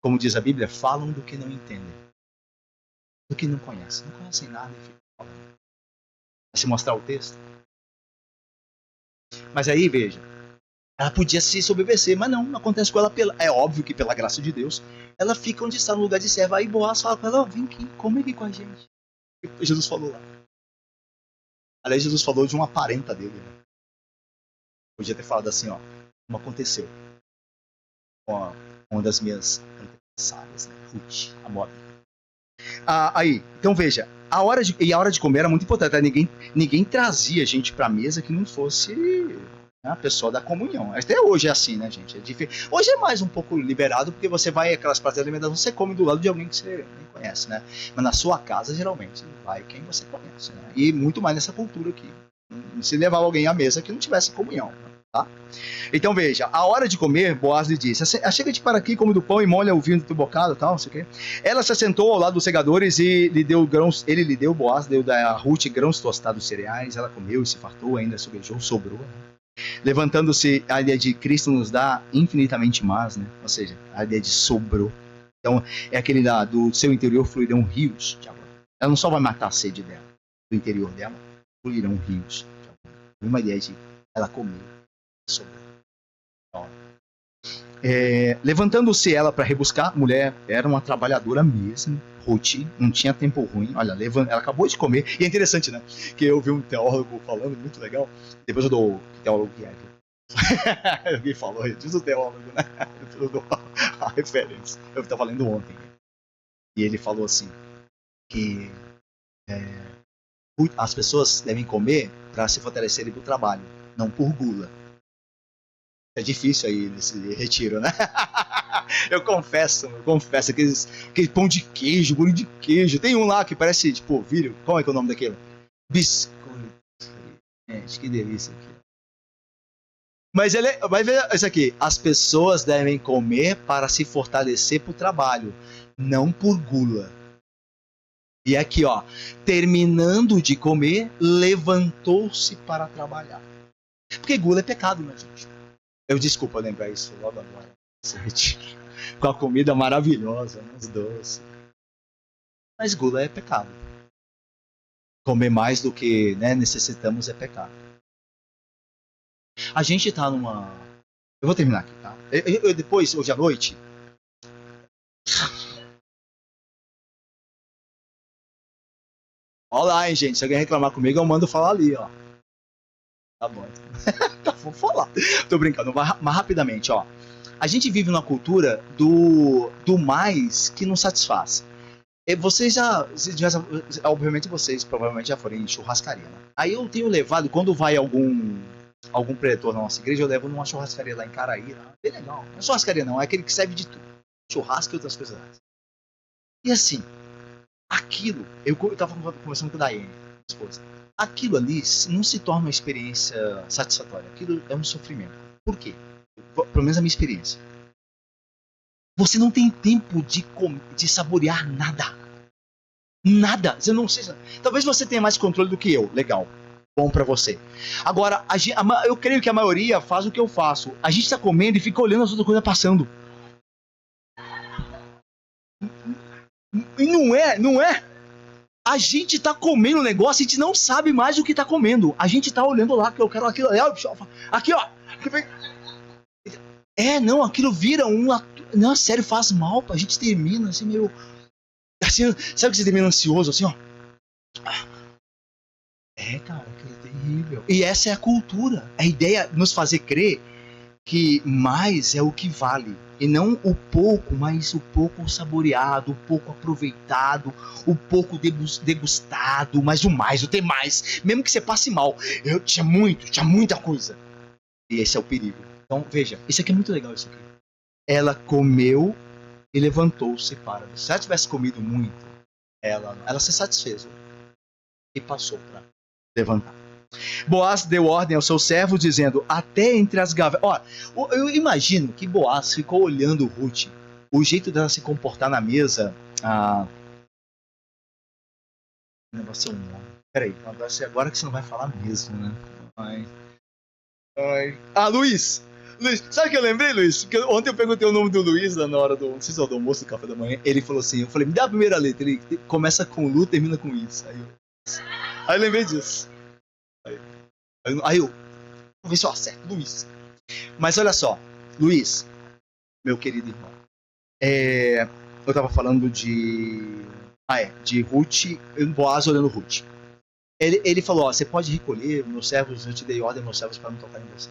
[SPEAKER 1] Como diz a Bíblia, falam do que não entendem. Do que não conhecem. Não conhecem nada e ficam falando. Vai se mostrar o texto. Mas aí, veja, ela podia se sobreviver, mas não acontece com ela. É óbvio que pela graça de Deus, ela fica onde está, no lugar de serva. Aí Boaz fala com ela: vem aqui, come aqui com a gente. E Jesus falou lá. Aliás, Jesus falou de uma parenta dele. Né? Podia ter falado assim, ó, como aconteceu com uma das minhas antepassadas, né? Ruth, a moda. Aí, então veja, a hora de comer era muito importante. Tá? Ninguém trazia gente pra mesa que não fosse a pessoa da comunhão. Até hoje é assim, né, gente? Hoje é mais um pouco liberado, porque você vai aquelas praças de alimentação, você come do lado de alguém que você nem conhece, né? Mas na sua casa, geralmente, vai quem você conhece, né? E muito mais nessa cultura aqui. Não se levava alguém à mesa que não tivesse comunhão, tá? Então veja, a hora de comer, Boaz lhe disse: chega-te para aqui, come do pão e molha o vinho do teu bocado, tal, não sei o quê. Ela se assentou ao lado dos segadores e lhe deu grãos, Boaz, deu da Ruth grãos tostados cereais, ela comeu e se fartou, ainda sobrou. Né? Levantando-se, a ideia de Cristo nos dá infinitamente mais, né? Ou seja, a ideia de sobrou. Então, é aquele do seu interior fluirão rios de água. Ela não só vai matar a sede dela, do interior dela, fluirão rios de água. Uma ideia de ela comer e sobrou. Levantando-se ela para rebuscar, mulher era uma trabalhadora mesmo, Ruth, não tinha tempo ruim, olha, ela acabou de comer, e é interessante, né, que eu vi um teólogo falando, muito legal, depois eu dou o teólogo que é, alguém falou, diz o teólogo, né, eu dou a referência, eu estava lendo ontem, e ele falou assim, que as pessoas devem comer para se fortalecerem para o trabalho, não por gula. É difícil aí nesse retiro, né? Eu confesso, aquele pão de queijo, bolinho de queijo. Tem um lá que parece, tipo, ovilho. Qual é que é o nome daquele? Biscoito. Gente, que delícia aqui. Mas vai ver isso aqui. As pessoas devem comer para se fortalecer para o trabalho, não por gula. E aqui, ó, terminando de comer, levantou-se para trabalhar. Porque gula é pecado, né, gente? Eu desculpa lembrar isso logo agora. Com a comida maravilhosa, né, os doces. Mas gula é pecado. Comer mais do que, né, necessitamos é pecado. A gente tá numa. Eu vou terminar aqui, tá? Depois, hoje à noite. Olha lá, hein, gente. Se alguém reclamar comigo, eu mando falar ali, ó. Tá bom. Então, vou falar. Tô brincando, mas rapidamente, ó. A gente vive numa cultura do mais que não satisfaz. E vocês obviamente vocês provavelmente já foram em churrascaria, né? Aí eu tenho levado, quando vai algum pretor na nossa igreja, eu levo numa churrascaria lá em Caraíra. Bem legal. Não é churrascaria não, é aquele que serve de tudo. Churrasco e outras coisas mais. E assim, aquilo, eu tava conversando com a Daiane, minha esposa. Aquilo ali não se torna uma experiência satisfatória. Aquilo é um sofrimento. Por quê? Pelo menos a minha experiência. Você não tem tempo de saborear nada. Nada. Você não precisa. Talvez você tenha mais controle do que eu. Legal. Bom pra você. Agora, eu creio que a maioria faz o que eu faço. A gente tá comendo e fica olhando as outras coisas passando. E não é. A gente tá comendo um negócio e a gente não sabe mais o que tá comendo. A gente tá olhando lá, que eu quero aquilo. Aqui, ó. Não, aquilo vira uma. Não, sério, faz mal. A gente termina assim, meio. Assim, sabe que você termina ansioso, assim, ó. Cara, aquilo é terrível. E essa é a cultura. A ideia é nos fazer crer que mais é o que vale. E não o pouco, mas o pouco saboreado, o pouco aproveitado, o pouco degustado, mas o mais, o ter mais. Mesmo que você passe mal. Eu tinha muita coisa. E esse é o perigo. Então, veja, isso aqui é muito legal, isso aqui. Ela comeu e levantou-se para. Se ela tivesse comido muito, ela se satisfez e passou para levantar. Boaz deu ordem ao seu servo, dizendo: até entre as gavetas. Ó, eu imagino que Boaz ficou olhando Ruth, o jeito dela se comportar na mesa. O negócio é um nome. Peraí, agora que você não vai falar mesmo, né? Ai. Luiz! Luiz, sabe o que eu lembrei, Luiz? Que ontem eu perguntei o nome do Luiz na hora do, não sei se é do almoço, do café da manhã. Ele falou assim: eu falei, me dá a primeira letra. Ele começa com Lu, termina com isso. Aí eu lembrei disso. Aí eu, vou ver se eu acerto, Luiz. Mas olha só, Luiz, meu querido irmão, eu tava falando de Ruth, Boaz olhando Ruth. Ele falou: ó, você pode recolher, meus servos, eu te dei ordem, meus servos, para não tocar em você.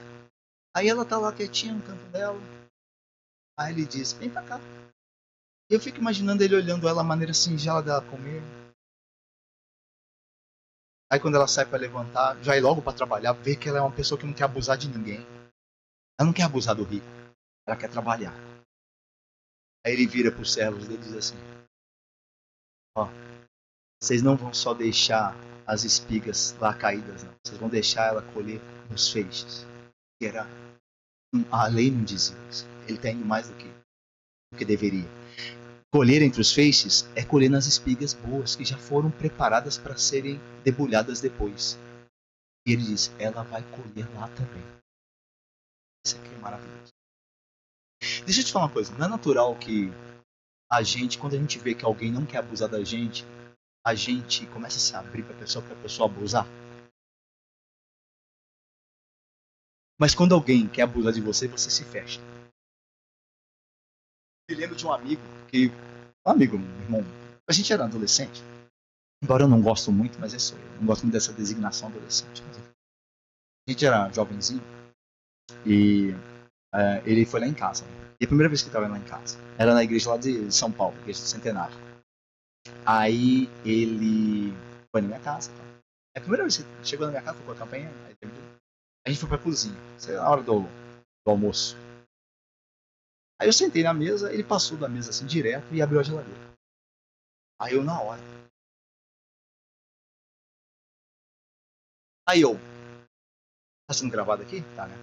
[SPEAKER 1] Aí ela tá lá quietinha no canto dela. Aí ele diz: vem pra cá. Eu fico imaginando ele olhando ela, a maneira singela dela comer. Aí quando ela sai para levantar, já ir logo para trabalhar, vê que ela é uma pessoa que não quer abusar de ninguém. Ela não quer abusar do rico, ela quer trabalhar. Aí ele vira pros servos e diz assim: ó, vocês não vão só deixar as espigas lá caídas, não. Vocês vão deixar ela colher nos feixes. A lei não diz isso. Ele está indo mais do que deveria. Colher entre os feixes é colher nas espigas boas, que já foram preparadas para serem debulhadas depois. E ele diz: ela vai colher lá também. Isso aqui é maravilhoso. Deixa eu te falar uma coisa: não é natural que a gente, quando a gente vê que alguém não quer abusar da gente, a gente começa a se abrir para a pessoa abusar? Mas quando alguém quer abusar de você, você se fecha. Eu me lembro de um amigo que. Um amigo, meu irmão. A gente era adolescente. Embora eu não gosto muito, mas é só eu. Não gosto muito dessa designação adolescente. A gente era jovenzinho e ele foi lá em casa. E a primeira vez que ele estava lá em casa era na igreja lá de São Paulo, igreja do Centenário. Aí ele foi na minha casa. É a primeira vez que ele chegou na minha casa, tocou a campanha. A gente foi pra cozinha. Na hora do do almoço. Aí eu sentei na mesa, ele passou da mesa assim direto e abriu a geladeira. Aí eu na hora. Aí eu, tá sendo gravado aqui? Tá, né?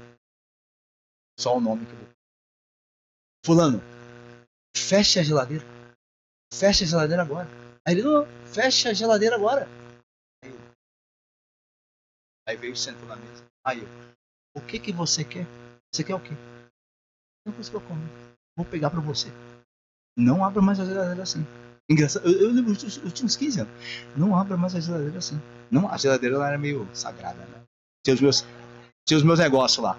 [SPEAKER 1] Só o nome que eu vou. Fulano, fecha a geladeira. Fecha a geladeira agora. Aí ele, não, fecha a geladeira agora. Aí veio e sentou na mesa. Aí eu, o que você quer? Você quer o quê? Não consigo comer. Vou pegar pra você. Não abra mais a geladeira assim. Engraçado, eu lembro, eu tinha uns 15 anos. Não abra mais a geladeira assim. Não, a geladeira lá era meio sagrada, né? Tinha os meus negócios lá.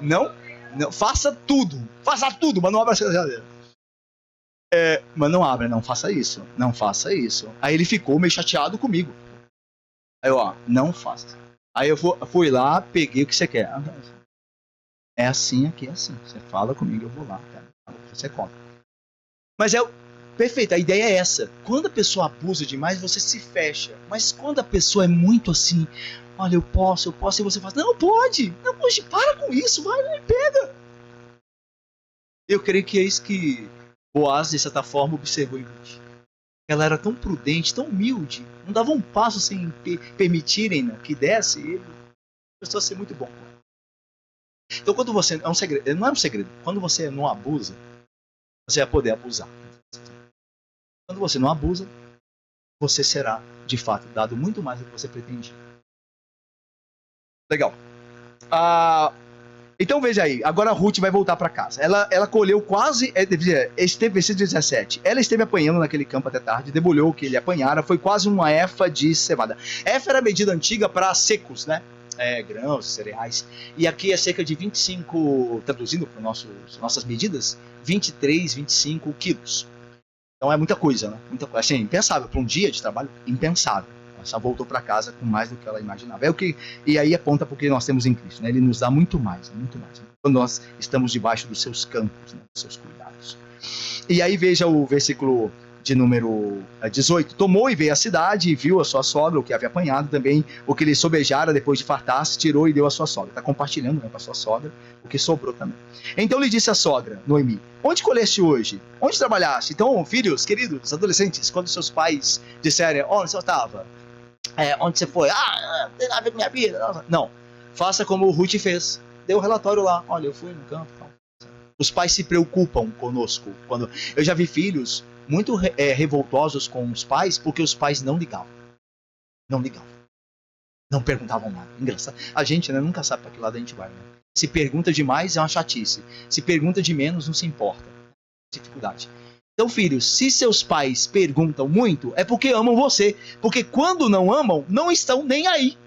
[SPEAKER 1] Não, não, faça tudo, mas não abra a geladeira. Mas não abra, não faça isso, não faça isso. Aí ele ficou meio chateado comigo. Aí eu, ó, não faça. Aí eu fui lá, peguei o que você quer. É assim, aqui é assim. Você fala comigo, eu vou lá, cara. Você come. Mas perfeito, a ideia é essa. Quando a pessoa abusa demais, você se fecha. Mas quando a pessoa é muito assim, olha, eu posso, e você fala, não pode, para com isso, vai, pega. Eu creio que é isso que Boaz, de certa forma, observou em Ruth. Ela era tão prudente, tão humilde, não dava um passo sem permitirem que desse, ele começou a ser muito bom. Então, quando você. É um segredo, não é um segredo. Quando você não abusa, você vai poder abusar. Quando você não abusa, você será, de fato, dado muito mais do que você pretendia. Legal. Então veja aí, agora a Ruth vai voltar para casa. Ela colheu quase, esteve versículo 17. Ela esteve apanhando naquele campo até tarde, debulhou o que ele apanhara, foi quase uma efa de cevada. Efa era a medida antiga para secos, né? Grãos, cereais. E aqui é cerca de 25, traduzindo para nossas medidas, 23, 25 quilos. Então é muita coisa, né? Muita coisa. Assim, impensável. Para um dia de trabalho, impensável. Ela só voltou para casa com mais do que ela imaginava. E aí aponta para o que nós temos em Cristo, né? Ele nos dá muito mais, muito mais. Quando nós estamos debaixo dos seus campos, né? Dos seus cuidados. E aí veja o versículo de número 18. Tomou e veio à cidade e viu a sua sogra, o que havia apanhado, também o que lhe sobejara depois de fartar-se, tirou e deu à sua sogra. Está compartilhando, né, com a sua sogra o que sobrou também. Então lhe disse a sogra, Noemi, onde colheste hoje? Onde trabalhaste? Então, filhos, queridos, adolescentes, quando seus pais disserem, onde você estava? Onde você foi? Não tem nada a ver com minha vida. Não, faça como o Ruth fez. Deu o relatório lá. Olha, eu fui no campo. Os pais se preocupam conosco. Eu já vi filhos muito revoltosos com os pais porque os pais não ligavam. Não ligavam. Não perguntavam nada. Engraçado. A gente, né, nunca sabe para que lado a gente vai. Né? Se pergunta demais é uma chatice. Se pergunta de menos, não se importa. Dificuldade. Então, filhos, se seus pais perguntam muito, é porque amam você. Porque quando não amam, não estão nem aí.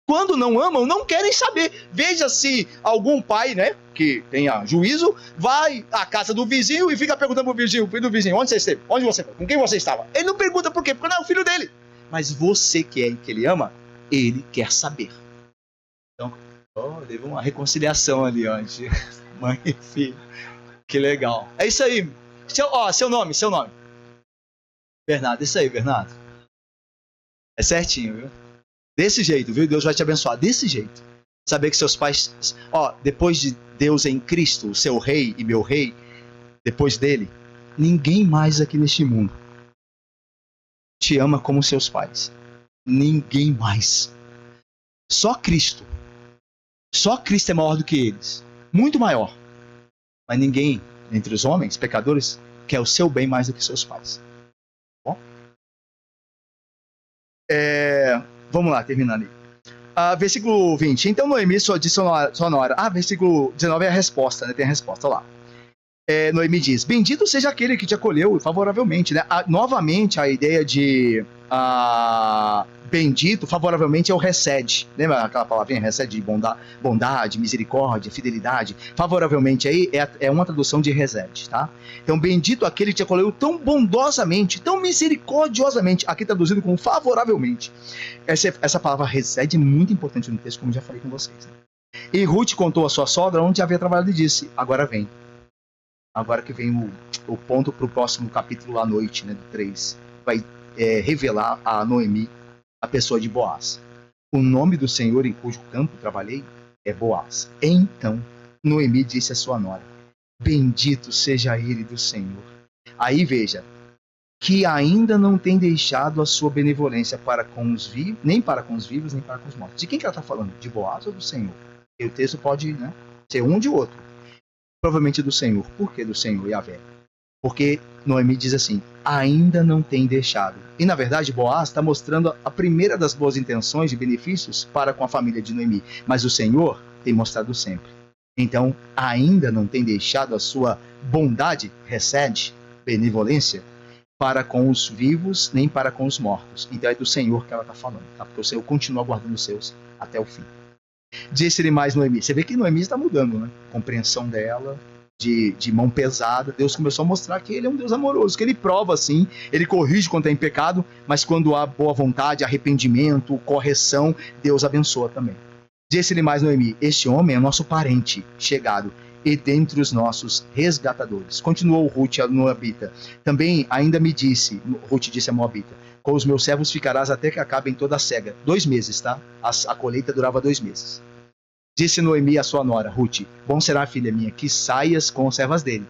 [SPEAKER 1] Quando não amam, não querem saber. Veja se algum pai, né, que tenha juízo, vai à casa do vizinho e fica perguntando pro vizinho, filho do vizinho, onde você esteve? Onde você foi? Com quem você estava? Ele não pergunta por quê? Porque não é o filho dele. Mas você que ele ama, ele quer saber. Então, teve uma reconciliação ali, ó, de mãe e filho. Que legal. É isso aí. Seu nome. Bernardo, isso aí, Bernardo. É certinho, viu? Desse jeito, viu? Deus vai te abençoar. Desse jeito. Saber que seus pais... depois de Deus em Cristo, o seu rei e meu rei, depois dele, ninguém mais aqui neste mundo te ama como seus pais. Ninguém mais. Só Cristo. Só Cristo é maior do que eles. Muito maior. Mas ninguém, entre os homens, pecadores, quer o seu bem mais do que seus pais. Bom? Vamos lá, terminando aí. Versículo 20. Então Noemi só disse sua nora. Versículo 19 é a resposta, né? Tem a resposta lá. Noemi diz, bendito seja aquele que te acolheu favoravelmente, né? Novamente a ideia de bendito, favoravelmente é o recede. Lembra aquela palavrinha recede de bondade, misericórdia, fidelidade? Favoravelmente aí é uma tradução de recede, tá? Então, bendito aquele que te acolheu tão bondosamente, tão misericordiosamente, aqui traduzido como favoravelmente. Essa palavra recede é muito importante no texto, como já falei com vocês. Né? E Ruth contou a sua sogra onde havia trabalhado e disse, agora vem. Agora que vem o ponto para o próximo capítulo à noite, né, do 3. Vai revelar a Noemi a pessoa de Boaz. O nome do Senhor em cujo campo trabalhei é Boaz. Então Noemi disse à sua nora: bendito seja ele do Senhor. Aí veja, que ainda não tem deixado a sua benevolência para com os vivos, nem para com os vivos, nem para com os mortos. De quem que ela está falando? De Boaz ou do Senhor? E o texto pode, né, ser um de outro. Provavelmente do Senhor. Por que do Senhor, Yahvé? Porque Noemi diz assim: ainda não tem deixado. E na verdade, Boaz está mostrando a primeira das boas intenções e benefícios para com a família de Noemi. Mas o Senhor tem mostrado sempre. Então, ainda não tem deixado a sua bondade, recede, benevolência, para com os vivos, nem para com os mortos. Então é do Senhor que ela está falando, tá? Porque o Senhor continua guardando os seus até o fim. Disse-lhe mais Noemi. Você vê que Noemi está mudando, né? A compreensão dela, de mão pesada. Deus começou a mostrar que ele é um Deus amoroso, que ele prova, sim, ele corrige quando é em pecado, mas quando há boa vontade, arrependimento, correção, Deus abençoa também. Disse-lhe mais Noemi: este homem é nosso parente chegado, e dentre os nossos resgatadores. Continuou Ruth a Moabita. Também ainda me disse, Ruth disse a Moabita: com os meus servos ficarás até que acabem toda a cega. 2 meses, tá? A colheita durava 2 meses. Disse Noemi à sua nora, Ruth: bom será, filha minha, que saias com as servas dele,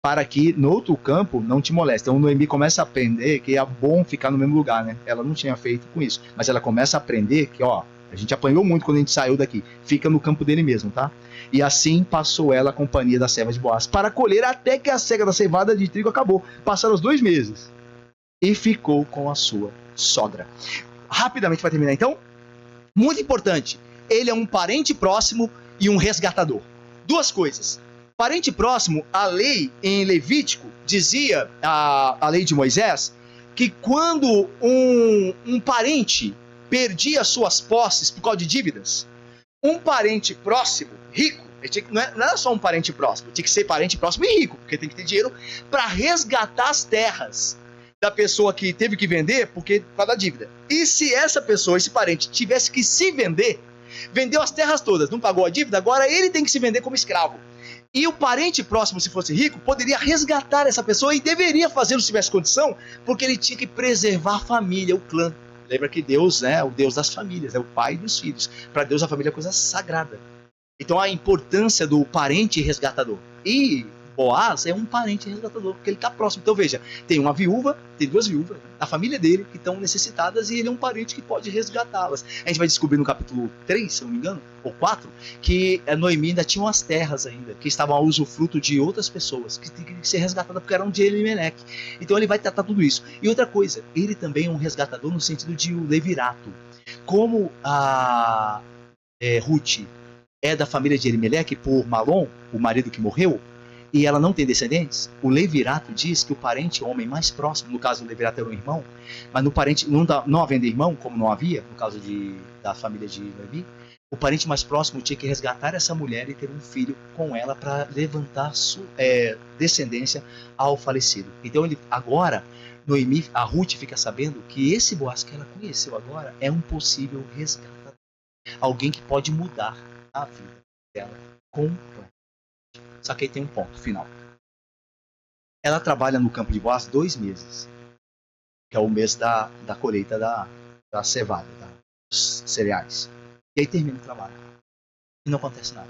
[SPEAKER 1] para que no outro campo não te moleste. Então Noemi começa a aprender que é bom ficar no mesmo lugar, né? Ela não tinha feito com isso, mas ela começa a aprender que, ó, a gente apanhou muito quando a gente saiu daqui, fica no campo dele mesmo, tá? E assim passou ela a companhia das servas de Boaz, para colher até que a cega da cevada de trigo acabou. Passaram os 2 meses. E ficou com a sua sogra. Rapidamente para terminar, então, muito importante, ele é um parente próximo e um resgatador. 2 coisas. Parente próximo, a lei em Levítico dizia, a lei de Moisés, que quando um parente perdia suas posses por causa de dívidas, um parente próximo, rico, não era só um parente próximo, tinha que ser parente próximo e rico, porque tem que ter dinheiro para resgatar as terras da pessoa que teve que vender por causa da dívida. E se essa pessoa, esse parente, tivesse que se vender, vendeu as terras todas, não pagou a dívida, agora ele tem que se vender como escravo. E o parente próximo, se fosse rico, poderia resgatar essa pessoa e deveria fazê-lo se tivesse condição, porque ele tinha que preservar a família, o clã. Lembra que Deus é o Deus das famílias, é o pai dos filhos. Para Deus a família é coisa sagrada. Então a importância do parente resgatador. E Boaz é um parente resgatador, porque ele está próximo. Então veja, tem uma viúva, tem 2 viúvas da família dele que estão necessitadas e ele é um parente que pode resgatá-las. A gente vai descobrir no capítulo 3, se não me engano, ou 4, que a Noemi ainda tinha umas terras ainda, que estavam a usufruto de outras pessoas, que tinham que ser resgatadas porque eram de Elimeleque. Então ele vai tratar tudo isso. E outra coisa, ele também é um resgatador no sentido de um levirato. Como a Ruth é da família de Elimeleque por Malom, o marido que morreu, e ela não tem descendentes, o levirato diz que o parente homem mais próximo, no caso o levirato era um irmão, mas no parente não havendo irmão, como não havia, no caso da família de Noemi, o parente mais próximo tinha que resgatar essa mulher e ter um filho com ela para levantar descendência ao falecido. Então agora, Noemi, a Ruth fica sabendo que esse Boaz que ela conheceu agora é um possível resgatador. Alguém que pode mudar a vida dela completamente. Só que aí tem um ponto final. Ela trabalha no campo de Boaz 2 meses, que é o mês da colheita da cevada, dos cereais. E aí termina o trabalho. E não acontece nada.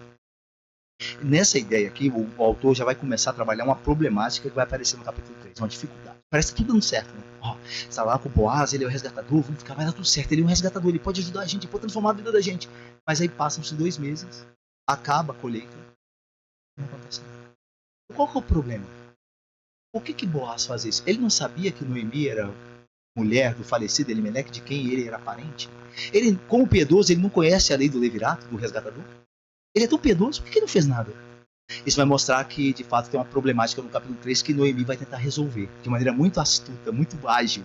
[SPEAKER 1] Nessa ideia aqui, o autor já vai começar a trabalhar uma problemática que vai aparecer no capítulo 3, uma dificuldade. Parece que tudo dando certo, né? Você está lá com o Boaz, ele é o resgatador, vamos ficar, vai dar tudo certo. Ele é um resgatador, ele pode ajudar a gente, pode transformar a vida da gente. Mas aí passam-se 2 meses, acaba a colheita, não acontece nada. Qual que é o problema? Por que Boaz faz isso? Ele não sabia que Noemi era mulher do falecido Elimeleque, de quem ele era parente? Ele, como piedoso, ele não conhece a lei do levirato, do resgatador? Ele é tão piedoso, por que ele não fez nada? Isso vai mostrar que, de fato, tem uma problemática no capítulo 3 que Noemi vai tentar resolver, de maneira muito astuta, muito ágil.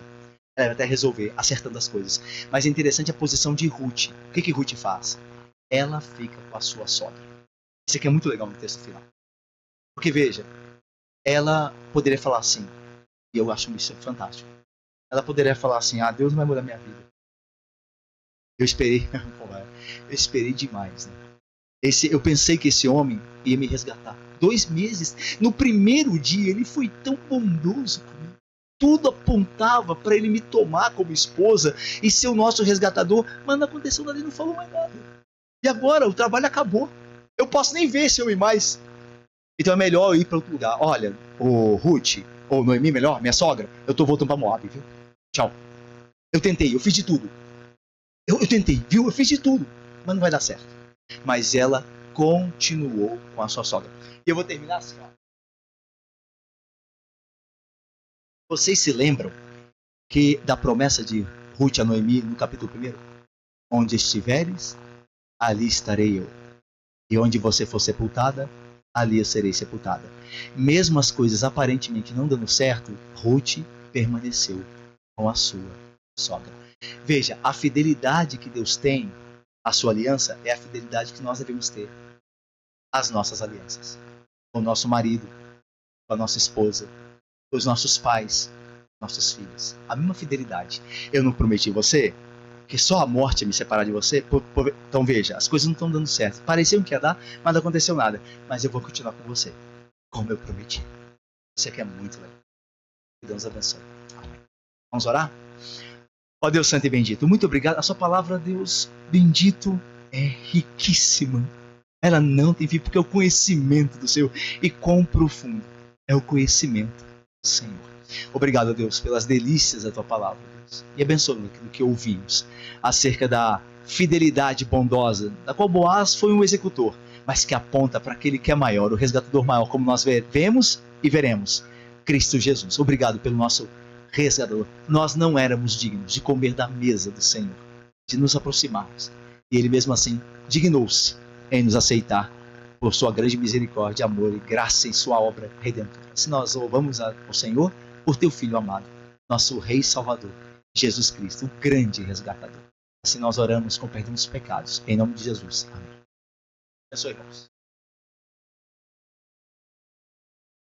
[SPEAKER 1] Ela vai até resolver, acertando as coisas. Mas é interessante a posição de Ruth. O que Ruth faz? Ela fica com a sua sogra. Isso aqui é muito legal no texto final. Porque, veja, ela poderia falar assim, e eu acho isso fantástico. Ela poderia falar assim, Deus não vai mudar minha vida. Eu esperei demais, né? Eu pensei que esse homem ia me resgatar. 2 meses. No primeiro dia, ele foi tão bondoso comigo. Tudo apontava para ele me tomar como esposa e ser o nosso resgatador, mas não aconteceu nada, ele não falou mais nada. E agora o trabalho acabou. Eu posso nem ver esse homem mais. Então é melhor eu ir para outro lugar. Olha, o Ruth, ou Noemi, melhor, minha sogra, eu tô voltando para Moab, viu? Tchau. Eu tentei, eu fiz de tudo. Eu tentei, viu? Eu fiz de tudo. Mas não vai dar certo. Mas ela continuou com a sua sogra. E eu vou terminar assim, ó. Vocês se lembram que da promessa de Ruth a Noemi no capítulo 1? Onde estiveres, ali estarei eu. E onde você for sepultada, ali eu serei sepultada. Mesmo as coisas aparentemente não dando certo, Ruth permaneceu com a sua sogra. Veja, a fidelidade que Deus tem à sua aliança é a fidelidade que nós devemos ter às nossas alianças. Com o nosso marido, com a nossa esposa, com os nossos pais, nossos filhos. A mesma fidelidade. Eu não prometi você que só a morte ia me separar de você? Então veja, as coisas não estão dando certo. Pareciam que ia dar, mas não aconteceu nada. Mas eu vou continuar com você, como eu prometi. Isso aqui é muito legal. Que Deus abençoe. Amém. Vamos orar? Ó Deus santo e bendito, muito obrigado. A sua palavra, Deus bendito, é riquíssima. Ela não tem fim, porque é o conhecimento do Senhor. E quão profundo é o conhecimento do Senhor. Obrigado, Deus, pelas delícias da tua palavra, Deus. E abençoa aquilo que ouvimos acerca da fidelidade bondosa, da qual Boaz foi um executor, mas que aponta para aquele que é maior, o resgatador maior, como nós vemos e veremos, Cristo Jesus. Obrigado pelo nosso resgatador. Nós não éramos dignos de comer da mesa do Senhor, de nos aproximarmos. E Ele mesmo assim dignou-se em nos aceitar por sua grande misericórdia, amor e graça em sua obra redentora. Se nós louvamos ao Senhor por teu Filho amado, nosso Rei Salvador, Jesus Cristo, o grande resgatador. Assim nós oramos com perdão dos pecados, em nome de Jesus. Amém. Abençoe, irmãos.